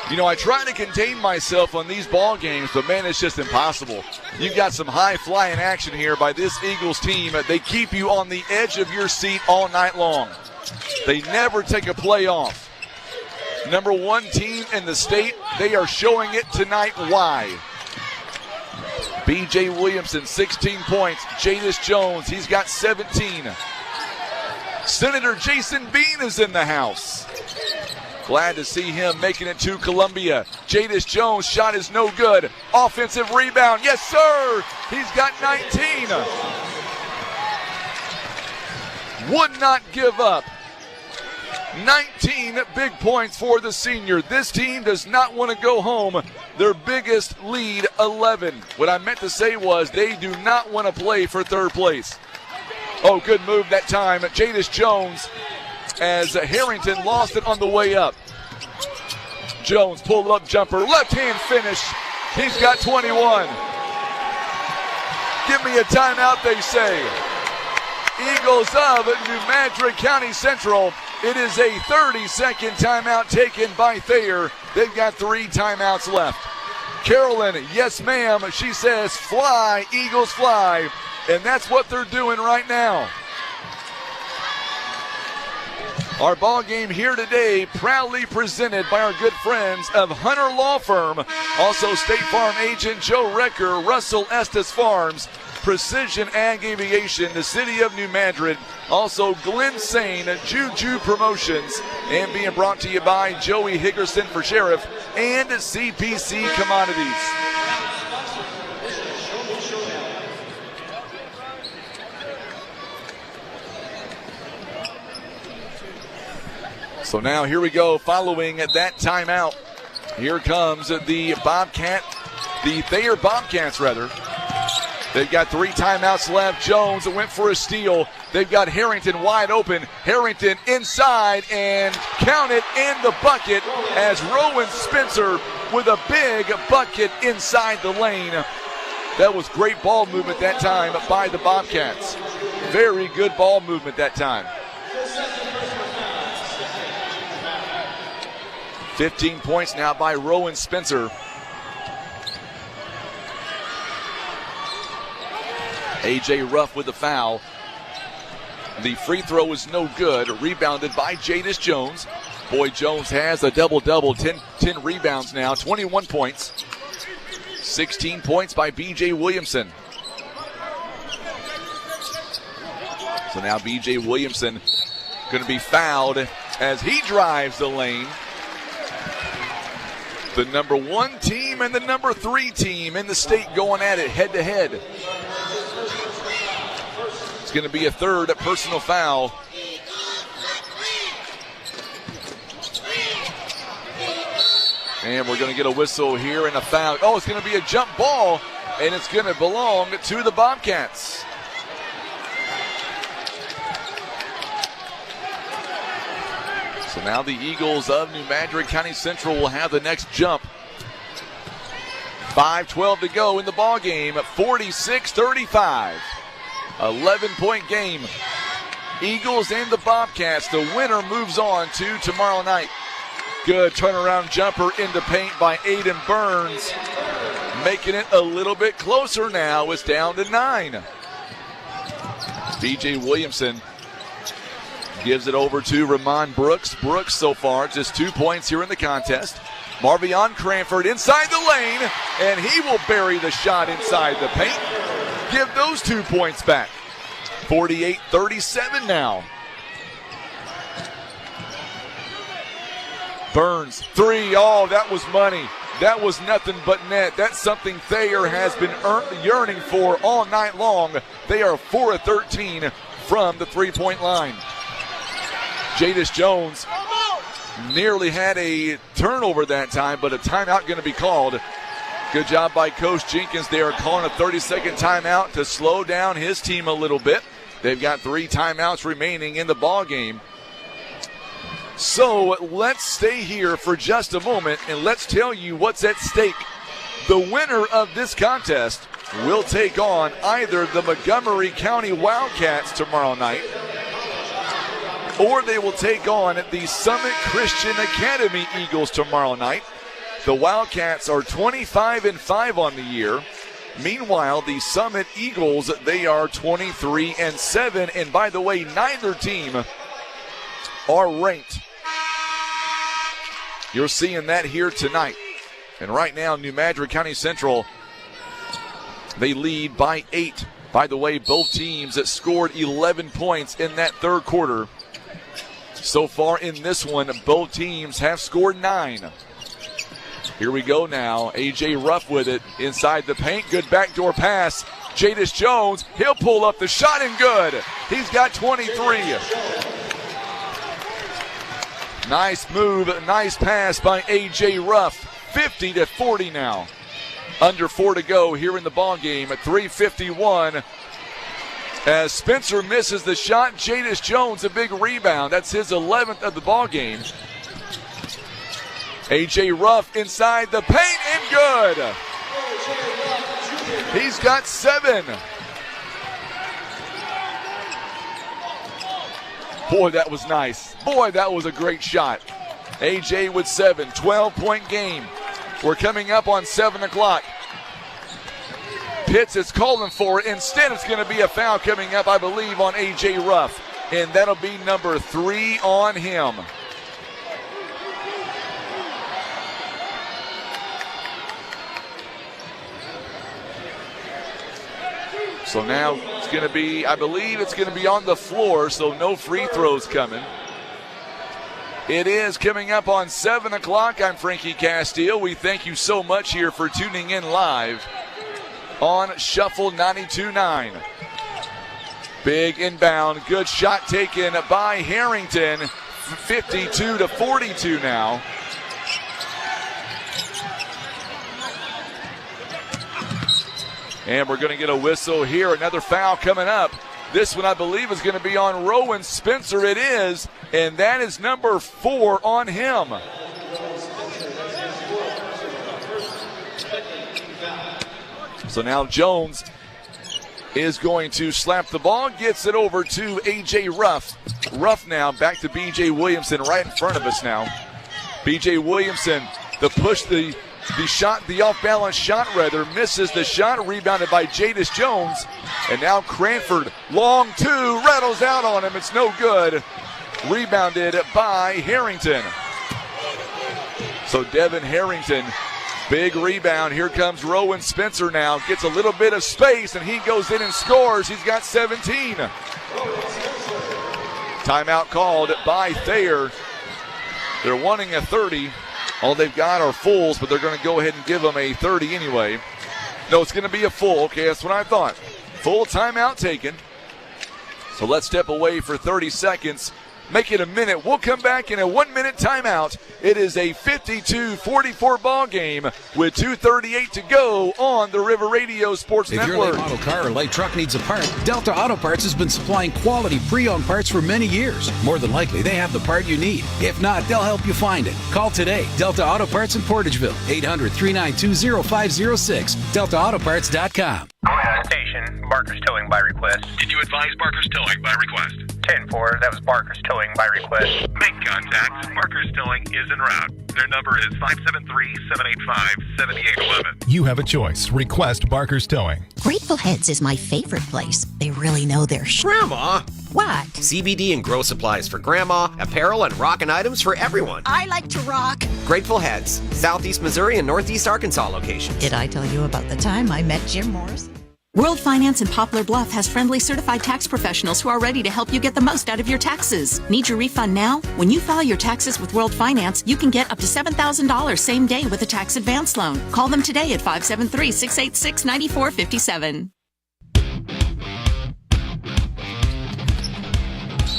[SPEAKER 4] You know, I try to contain myself on these ball games, but man, it's just impossible. You've got some high-flying action here by this Eagles team. They keep you on the edge of your seat all night long. They never take a play off. Number 1 team in the state, they are showing it tonight why. B.J. Williamson, 16 points. Jadis Jones, he's got 17. Senator Jason Bean is in the house. Glad to see him making it to Columbia. Jadis Jones' shot is no good. Offensive rebound. Yes, sir. He's got 19. Would not give up. 19 big points for the senior. This team does not want to go home. Their biggest lead, 11. What I meant to say was they do not want to play for third place. Oh, good move that time. Jadis Jones, as Harrington lost it on the way up. Jones pulled up jumper, left hand finish. He's got 21. Give me a timeout, they say. Eagles of New Madrid County Central. It is a 30-second timeout taken by Thayer. They've got 3 timeouts left. Carolyn, yes ma'am, she says fly, Eagles fly. And that's what they're doing right now. Our ball game here today, proudly presented by our good friends of Hunter Law Firm. Also State Farm agent Joe Recker, Russell Estes Farms, Precision Ag Aviation, the City of New Madrid. Also Glenn Sane, Juju Promotions. And being brought to you by Joey Higgerson for Sheriff and CPC Commodities. So now here we go, following that timeout. Here comes the Thayer Bobcats rather. They've got 3 timeouts left. Jones went for a steal. They've got Harrington wide open. Harrington inside and count it in the bucket as Rowan Spencer with a big bucket inside the lane. That was great ball movement that time by the Bobcats. Very good ball movement that time. 15 points now by Rowan Spencer. A.J. Ruff with the foul. The free throw is no good. Rebounded by Jadis Jones. Boy, Jones has a double-double. 10 rebounds now. 21 points. 16 points by B.J. Williamson. So now B.J. Williamson going to be fouled as he drives the lane. The number 1 team and the number 3 team in the state going at it head-to-head. It's going to be a third personal foul. And we're going to get a whistle here and a foul. Oh, it's going to be a jump ball, and it's going to belong to the Bobcats. So now the Eagles of New Madrid County Central will have the next jump. 5:12 to go in the ball game. 46-35. 11-point game. Eagles and the Bobcats. The winner moves on to tomorrow night. Good turnaround jumper into paint by Aiden Burns. Making it a little bit closer now. It's down to 9. B.J. Williamson gives it over to Ramon Brooks. Brooks so far just 2 points here in the contest. Marvion Cranford inside the lane, and he will bury the shot inside the paint. Give those 2 points back. 48-37 now. Burns, 3. Oh, that was money. That was nothing but net. That's something Thayer has been yearning for all night long. They are 4 of 13 from the three-point line. Jadis Jones nearly had a turnover that time, but a timeout going to be called. Good job by Coach Jenkins there, calling a 30-second timeout to slow down his team a little bit. They've got 3 timeouts remaining in the ball game. So let's stay here for just a moment and let's tell you what's at stake. The winner of this contest will take on either the Montgomery County Wildcats tomorrow night, or they will take on the Summit Christian Academy Eagles tomorrow night. The Wildcats are 25-5 on the year. Meanwhile, the Summit Eagles, they are 23-7. And by the way, neither team are ranked. You're seeing that here tonight. And right now, New Madrid County Central, they lead by 8. By the way, both teams that scored 11 points in that third quarter. So far in this one, both teams have scored 9. Here we go now. A.J. Ruff with it inside the paint. Good backdoor pass. Jadis Jones, he'll pull up the shot and good. He's got 23. Nice move, nice pass by A.J. Ruff. 50-40 now. Under 4 to go here in the ball game at 3:51. As Spencer misses the shot, Jadis Jones a big rebound. That's his 11th of the ball game. A.J. Ruff inside the paint and good. He's got 7. Boy, that was nice. Boy, that was a great shot. A.J. with 7, 12-point game. We're coming up on 7 o'clock. Pitts is calling for it. Instead, it's going to be a foul coming up, I believe, on A.J. Ruff. And that'll be number 3 on him. So now it's going to be, I believe it's going to be on the floor, so no free throws coming. It is coming up on 7 o'clock. I'm Frankie Castile. We thank you so much here for tuning in live on Shuffle 92.9. Big inbound, good shot taken by Harrington. 52-42 now. And we're going to get a whistle here. Another foul coming up. This one, I believe, is going to be on Rowan Spencer. It is, and that is number 4 on him. So now Jones is going to slap the ball, gets it over to A.J. Ruff. Ruff now back to B.J. Williamson right in front of us now. B.J. Williamson, the push, the shot, the off-balance shot rather, misses the shot, rebounded by Jadis Jones. And now Cranford, long 2, rattles out on him. It's no good. Rebounded by Harrington. So Devin Harrington, big rebound. Here comes Rowan Spencer now. Gets a little bit of space, and he goes in and scores. He's got 17. Timeout called by Thayer. They're wanting a 30. All they've got are fulls, but they're going to go ahead and give them a 30 anyway. No, it's going to be a full. Okay, that's what I thought. Full timeout taken. So let's step away for 30 seconds. Make it a minute. We'll come back in a 1-minute timeout. It is a 52-44 ball game with 2:38 to go on the River Radio Sports
[SPEAKER 5] Network. If your late model car or light truck needs a part, Delta Auto Parts has been supplying quality pre-owned parts for many years. More than likely, they have the part you need. If not, they'll help you find it. Call today. Delta Auto Parts in Portageville. 800-392-0506. DeltaAutoparts.com.
[SPEAKER 6] Station, Barker's Towing by request.
[SPEAKER 7] Did you advise Barker's Towing by request?
[SPEAKER 6] 10-4, that was Barker's Towing by request.
[SPEAKER 7] Make contact. Barker's Towing is en route. Their number is 573-785-7811.
[SPEAKER 17] You have a choice. Request Barker's Towing.
[SPEAKER 8] Grateful Heads is my favorite place. They really know their
[SPEAKER 9] Grandma!
[SPEAKER 8] What?
[SPEAKER 9] CBD and grow supplies for Grandma, apparel and rockin' items for everyone.
[SPEAKER 8] I like to rock.
[SPEAKER 9] Grateful Heads, Southeast Missouri and Northeast Arkansas locations.
[SPEAKER 8] Did I tell you about the time I met Jim Morris?
[SPEAKER 10] World Finance in Poplar Bluff has friendly certified tax professionals who are ready to help you get the most out of your taxes. Need your refund now? When you file your taxes with World Finance, you can get up to $7,000 same day with a tax advance loan. Call them today at 573-686-9457.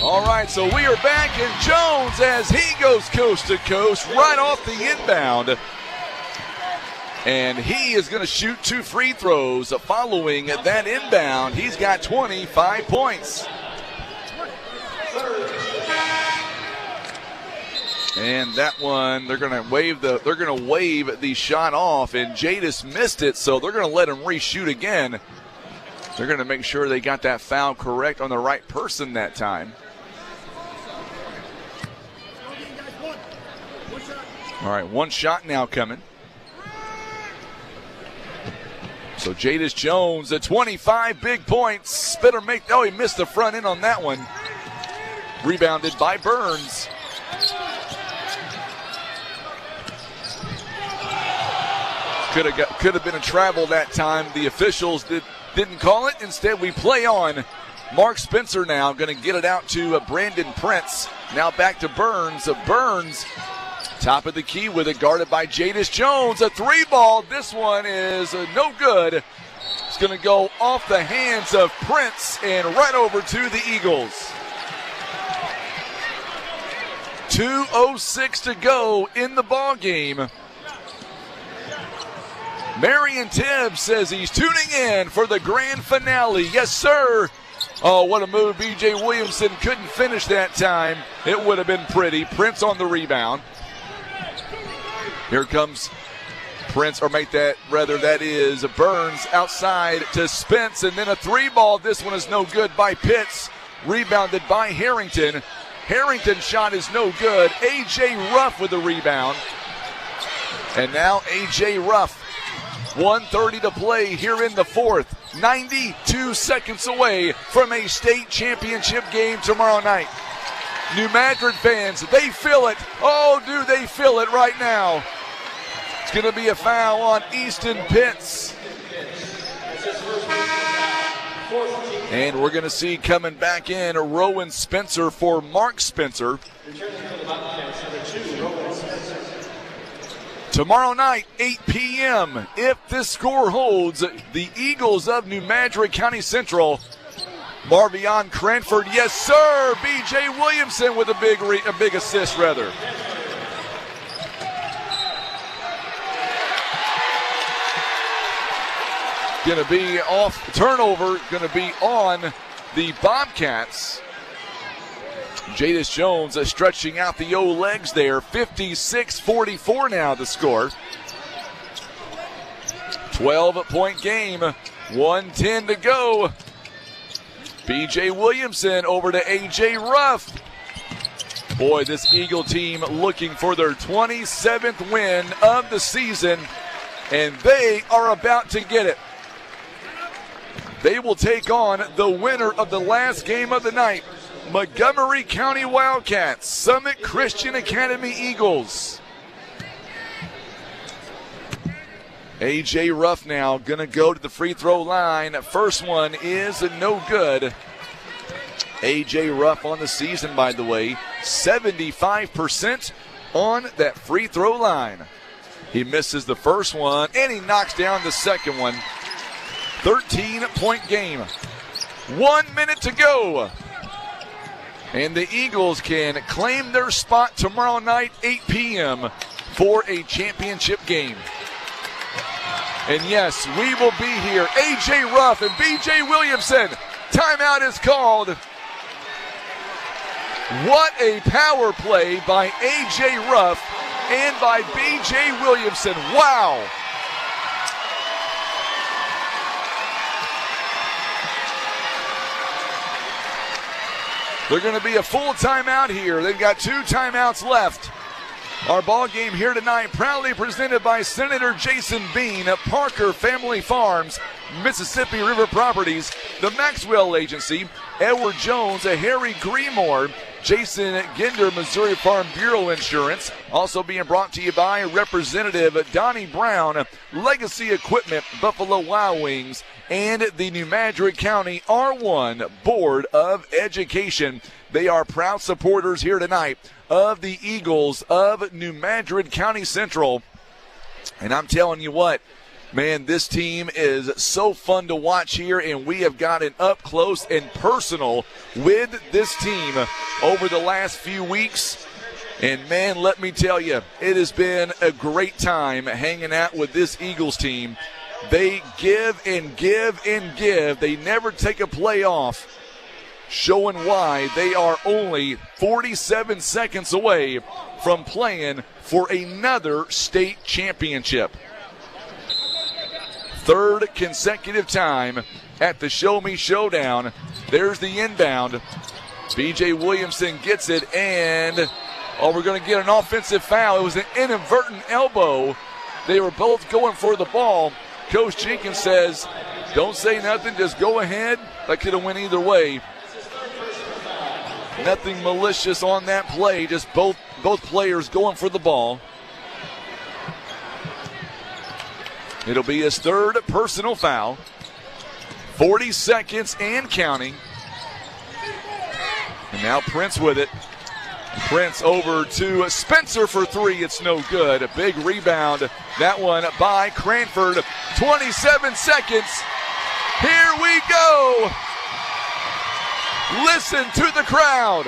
[SPEAKER 4] All right, so we are back, and Jones as he goes coast to coast right off the inbound. And he is going to shoot 2 free throws following that inbound. He's got 25 points. And that one, they're going to wave the shot off, and Jadis missed it, so they're going to let him reshoot again. They're going to make sure they got that foul correct on the right person that time. All right, 1 shot now coming. So Jadis Jones at 25 big points. Spitter he missed the front end on that one. Rebounded by Burns. Could have been a travel that time. The officials didn't call it. Instead, we play on. Mark Spencer now going to get it out to Brandon Prince. Now back to Burns. Burns, top of the key with it, guarded by Jadis Jones. A 3-ball. This one is no good. It's going to go off the hands of Prince and right over to the Eagles. 2:06 to go in the ball game. Marion Tibbs says he's tuning in for the grand finale. Yes, sir. Oh, what a move. B.J. Williamson couldn't finish that time. It would have been pretty. Prince on the rebound. Here comes Prince, that is Burns outside to Spence, and then a 3-ball. This one is no good by Pitts. Rebounded by Harrington. Harrington's shot is no good. A.J. Ruff with the rebound. And now A.J. Ruff. 1:30 to play here in the fourth. 92 seconds away from a state championship game tomorrow night. New Madrid fans, they feel it. Oh, do they feel it right now. It's going to be a foul on Easton Pitts. And we're going to see coming back in Rowan Spencer for Mark Spencer. Tomorrow night, 8 p.m., if this score holds, the Eagles of New Madrid County Central, Marvion Cranford, yes sir, B.J. Williamson with a big assist rather. Going to be off turnover, going to be on the Bobcats. Jadis Jones stretching out the legs there. 56-44 now the score. 12-point game. 1:10 to go. B.J. Williamson over to A.J. Ruff. Boy, this Eagle team looking for their 27th win of the season, and they are about to get it. They will take on the winner of the last game of the night, Montgomery County Wildcats, Summit Christian Academy Eagles. A.J. Ruff now going to go to the free throw line. First one is no good. A.J. Ruff on the season, by the way, 75% on that free throw line. He misses the first one, and he knocks down the second one. 13-point game. 1 minute to go. And the Eagles can claim their spot tomorrow night, 8 p.m., for a championship game. And yes, we will be here. A.J. Ruff and B.J. Williamson. Timeout is called. What a power play by A.J. Ruff and by B.J. Williamson. Wow. They're going to be a full timeout here. They've got 2 timeouts left. Our ball game here tonight proudly presented by Senator Jason Bean at Parker Family Farms, Mississippi River Properties, the Maxwell Agency, Edward Jones, Harry Greenmore, Jason Ginder, Missouri Farm Bureau Insurance. Also being brought to you by Representative Donnie Brown, Legacy Equipment, Buffalo Wild Wings, and the New Madrid County R1 Board of Education. They are proud supporters here tonight of the Eagles of New Madrid County Central. And I'm telling you what, man, this team is so fun to watch here, and we have gotten up close and personal with this team over the last few weeks. And, man, let me tell you, it has been a great time hanging out with this Eagles team. They give and give and give. They never take a play off, showing why they are only 47 seconds away from playing for another state championship. Third consecutive time at the Show Me Showdown. There's the inbound. B.J. Williamson gets it, and we're going to get an offensive foul. It was an inadvertent elbow. They were both going for the ball. Coach Jenkins says, don't say nothing, just go ahead. That could have went either way. Nothing malicious on that play, just both players going for the ball. It'll be his third personal foul. 40 seconds and counting. And now Prince with it. Prince over to Spencer for 3. It's no good. A big rebound. That one by Cranford. 27 seconds. Here we go. Listen to the crowd.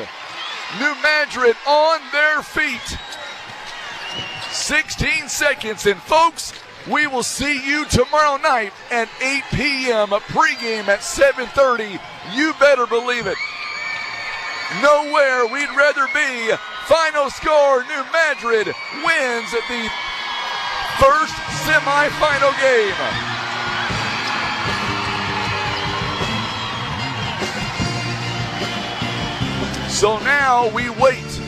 [SPEAKER 4] New Madrid on their feet. 16 seconds. And folks, we will see you tomorrow night at 8 p.m. Pregame at 7:30. You better believe it. Nowhere we'd rather be. Final score, New Madrid wins the first semifinal game. So now we wait.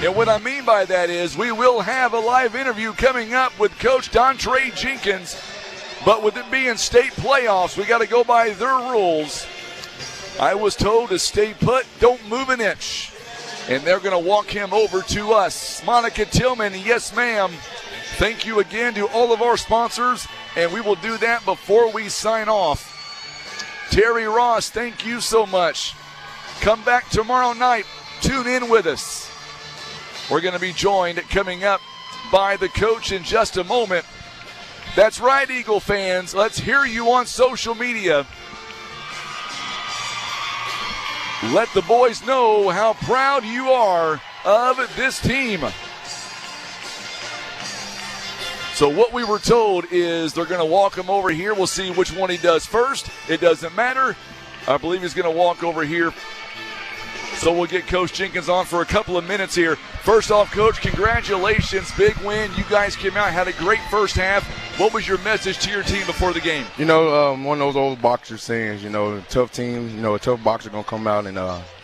[SPEAKER 4] And what I mean by that is we will have a live interview coming up with Coach Dontre Jenkins. But with it being state playoffs, we got to go by their rules. I was told to stay put, don't move an inch. And they're going to walk him over to us. Monica Tillman, yes ma'am. Thank you again to all of our sponsors, and we will do that before we sign off. Terry Ross, thank you so much. Come back tomorrow night. Tune in with us. We're going to be joined coming up by the coach in just a moment. That's right, Eagle fans. Let's hear you on social media. Let the boys know how proud you are of this team. So what we were told is they're going to walk him over here. We'll see which one he does first. It doesn't matter. I believe he's going to walk over here. So we'll get Coach Jenkins on for a couple of minutes here. First off, Coach, congratulations. Big win. You guys came out, had a great first half. What was your message to your team before the game?
[SPEAKER 18] You know, one of those old boxer sayings, you know, a tough team, you know, a tough boxer going to come out and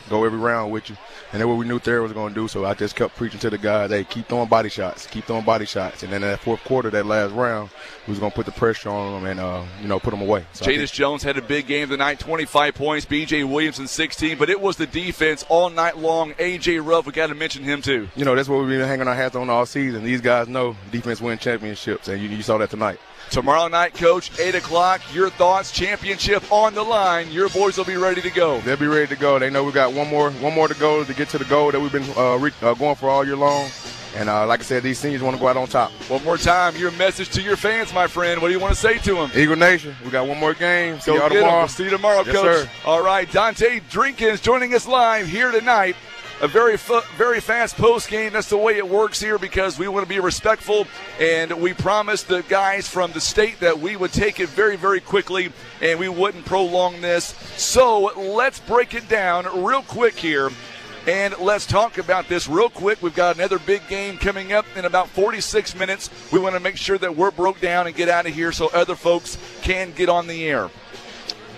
[SPEAKER 18] go every round with you. And that's what we knew Thayer was going to do. So I just kept preaching to the guys, hey, keep throwing body shots, keep throwing body shots. And then in that fourth quarter, that last round, we was going to put the pressure on them and, you know, put them away. So
[SPEAKER 4] Jadis Jones had a big game tonight, 25 points. B.J. Williamson, 16. But it was the defense all night long. A.J. Ruff, we got to mention him too.
[SPEAKER 18] You know, that's what we've been hanging our hats on all season. These guys know defense wins championships, and you saw that tonight.
[SPEAKER 4] Tomorrow night, Coach, 8 o'clock. Your thoughts, championship on the line. Your boys will be ready to go.
[SPEAKER 18] They'll be ready to go. They know we got one more to go to get to the goal that we've been going for all year long. And like I said, these seniors want to go out on top.
[SPEAKER 4] One more time, your message to your fans, my friend. What do you want to say to them?
[SPEAKER 18] Eagle Nation, we got one more game. See y'all
[SPEAKER 4] Go get 'em.
[SPEAKER 18] tomorrow.
[SPEAKER 4] We'll see you tomorrow,
[SPEAKER 18] Yes,
[SPEAKER 4] Coach.
[SPEAKER 18] sir.
[SPEAKER 4] All right, Dante Drinkins joining us live here tonight. A very fast post game. That's the way it works here because we want to be respectful, and we promised the guys from the state that we would take it very, very quickly and we wouldn't prolong this. So let's break it down real quick here, and let's talk about this real quick. We've got another big game coming up in about 46 minutes. We want to make sure that we're broke down and get out of here so other folks can get on the air.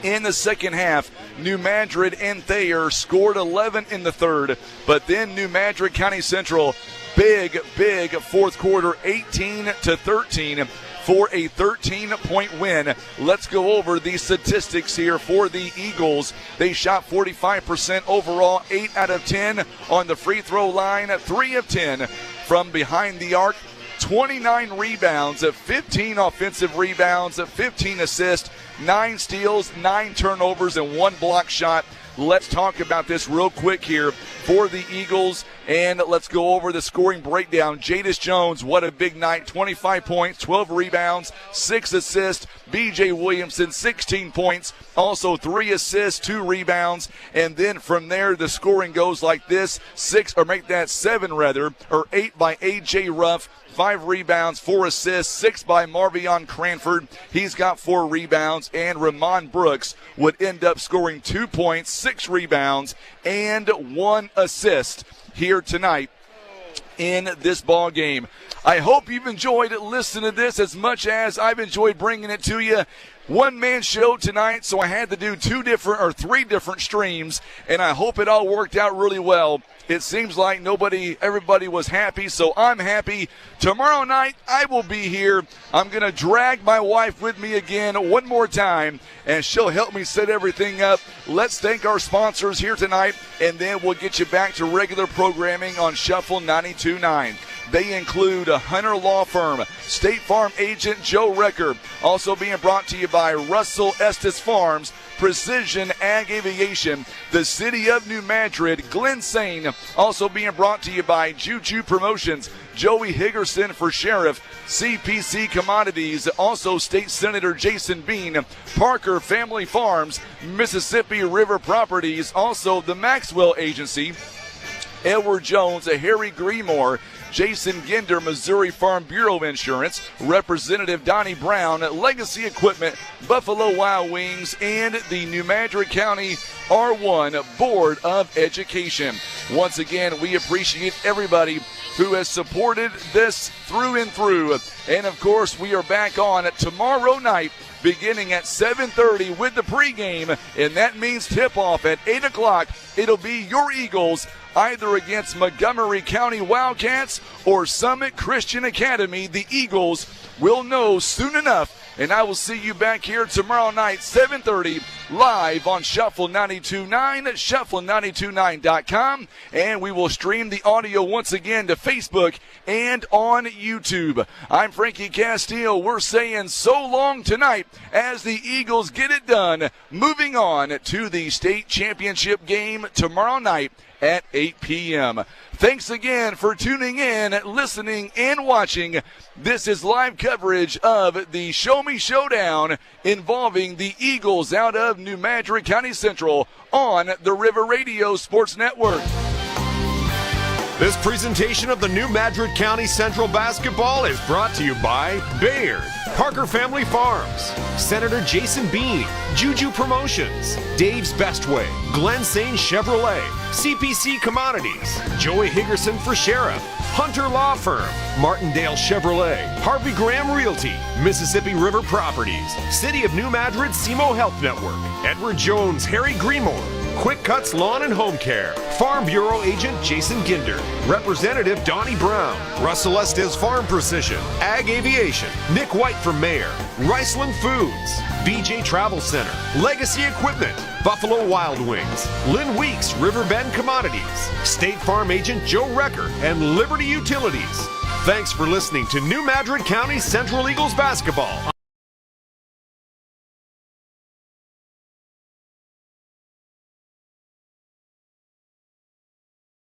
[SPEAKER 4] In the second half, New Madrid and Thayer scored 11 in the third, but then New Madrid County Central, big fourth quarter, 18-13 for a 13-point win. Let's go over the statistics here for the Eagles. They shot 45% overall, 8 out of 10 on the free throw line, 3 of 10 from behind the arc, 29 rebounds, 15 offensive rebounds, 15 assists, 9 steals, 9 turnovers, and 1 block shot. Let's talk about this real quick here for the Eagles, and let's go over the scoring breakdown. Jadis Jones, what a big night, 25 points, 12 rebounds, 6 assists. B.J. Williamson, 16 points, also 3 assists, 2 rebounds, and then from there the scoring goes like this, 7 or 8 by A.J. Ruff, 5 rebounds, 4 assists, 6 by Marvion Cranford. He's got 4 rebounds, and Ramon Brooks would end up scoring 2 points, 6 rebounds, and 1 assist here tonight in this ball game. I hope you've enjoyed listening to this as much as I've enjoyed bringing it to you. One-man show tonight, so I had to do 3 different streams, and I hope it all worked out really well. It seems like everybody was happy, so I'm happy. Tomorrow night, I will be here. I'm going to drag my wife with me again one more time, and she'll help me set everything up. Let's thank our sponsors here tonight, and then we'll get you back to regular programming on Shuffle 92.9. They include a Hunter Law Firm, State Farm Agent Joe Recker, also being brought to you by Russell Estes Farms, Precision Ag Aviation, the City of New Madrid, Glen Sane, also being brought to you by Juju Promotions, Joey Higgerson for Sheriff, CPC Commodities, also State Senator Jason Bean, Parker Family Farms, Mississippi River Properties, also the Maxwell Agency, Edward Jones, Harry Greenmore, Jason Ginder, Missouri Farm Bureau Insurance, Representative Donnie Brown, Legacy Equipment, Buffalo Wild Wings, and the New Madrid County R1 Board of Education. Once again, we appreciate everybody who has supported this through and through. And, of course, we are back on tomorrow night beginning at 7:30 with the pregame, and that means tip-off at 8 o'clock. It'll be your Eagles either against Montgomery County Wildcats or Summit Christian Academy. The Eagles will know soon enough, and I will see you back here tomorrow night, 7:30, live on Shuffle 92.9, shuffle929.com, and we will stream the audio once again to Facebook and on YouTube. I'm Frankie Castile. We're saying so long tonight as the Eagles get it done, moving on to the state championship game tomorrow night at 8 p.m. Thanks again for tuning in, listening, and watching. This is live coverage of the Show Me Showdown involving the Eagles out of New Madrid County Central on the River Radio Sports Network.
[SPEAKER 3] This presentation of the New Madrid County Central basketball is brought to you by Bayard, Parker Family Farms, Senator Jason Bean, Juju Promotions, Dave's Best Way, Glen Sane Chevrolet, CPC Commodities, Joey Higgerson for Sheriff, Hunter Law Firm, Martindale Chevrolet, Harvey Graham Realty, Mississippi River Properties, City of New Madrid SEMO Health Network, Edward Jones, Harry Greenmore, Quick Cuts Lawn and Home Care, Farm Bureau Agent Jason Ginder, Representative Donnie Brown, Russell Estes Farm Precision, Ag Aviation, Nick White for Mayor, Riceland Foods, BJ Travel Center, Legacy Equipment, Buffalo Wild Wings, Lynn Weeks Riverbend Commodities, State Farm Agent Joe Recker, and Liberty Utilities. Thanks for listening to New Madrid County Central Eagles basketball.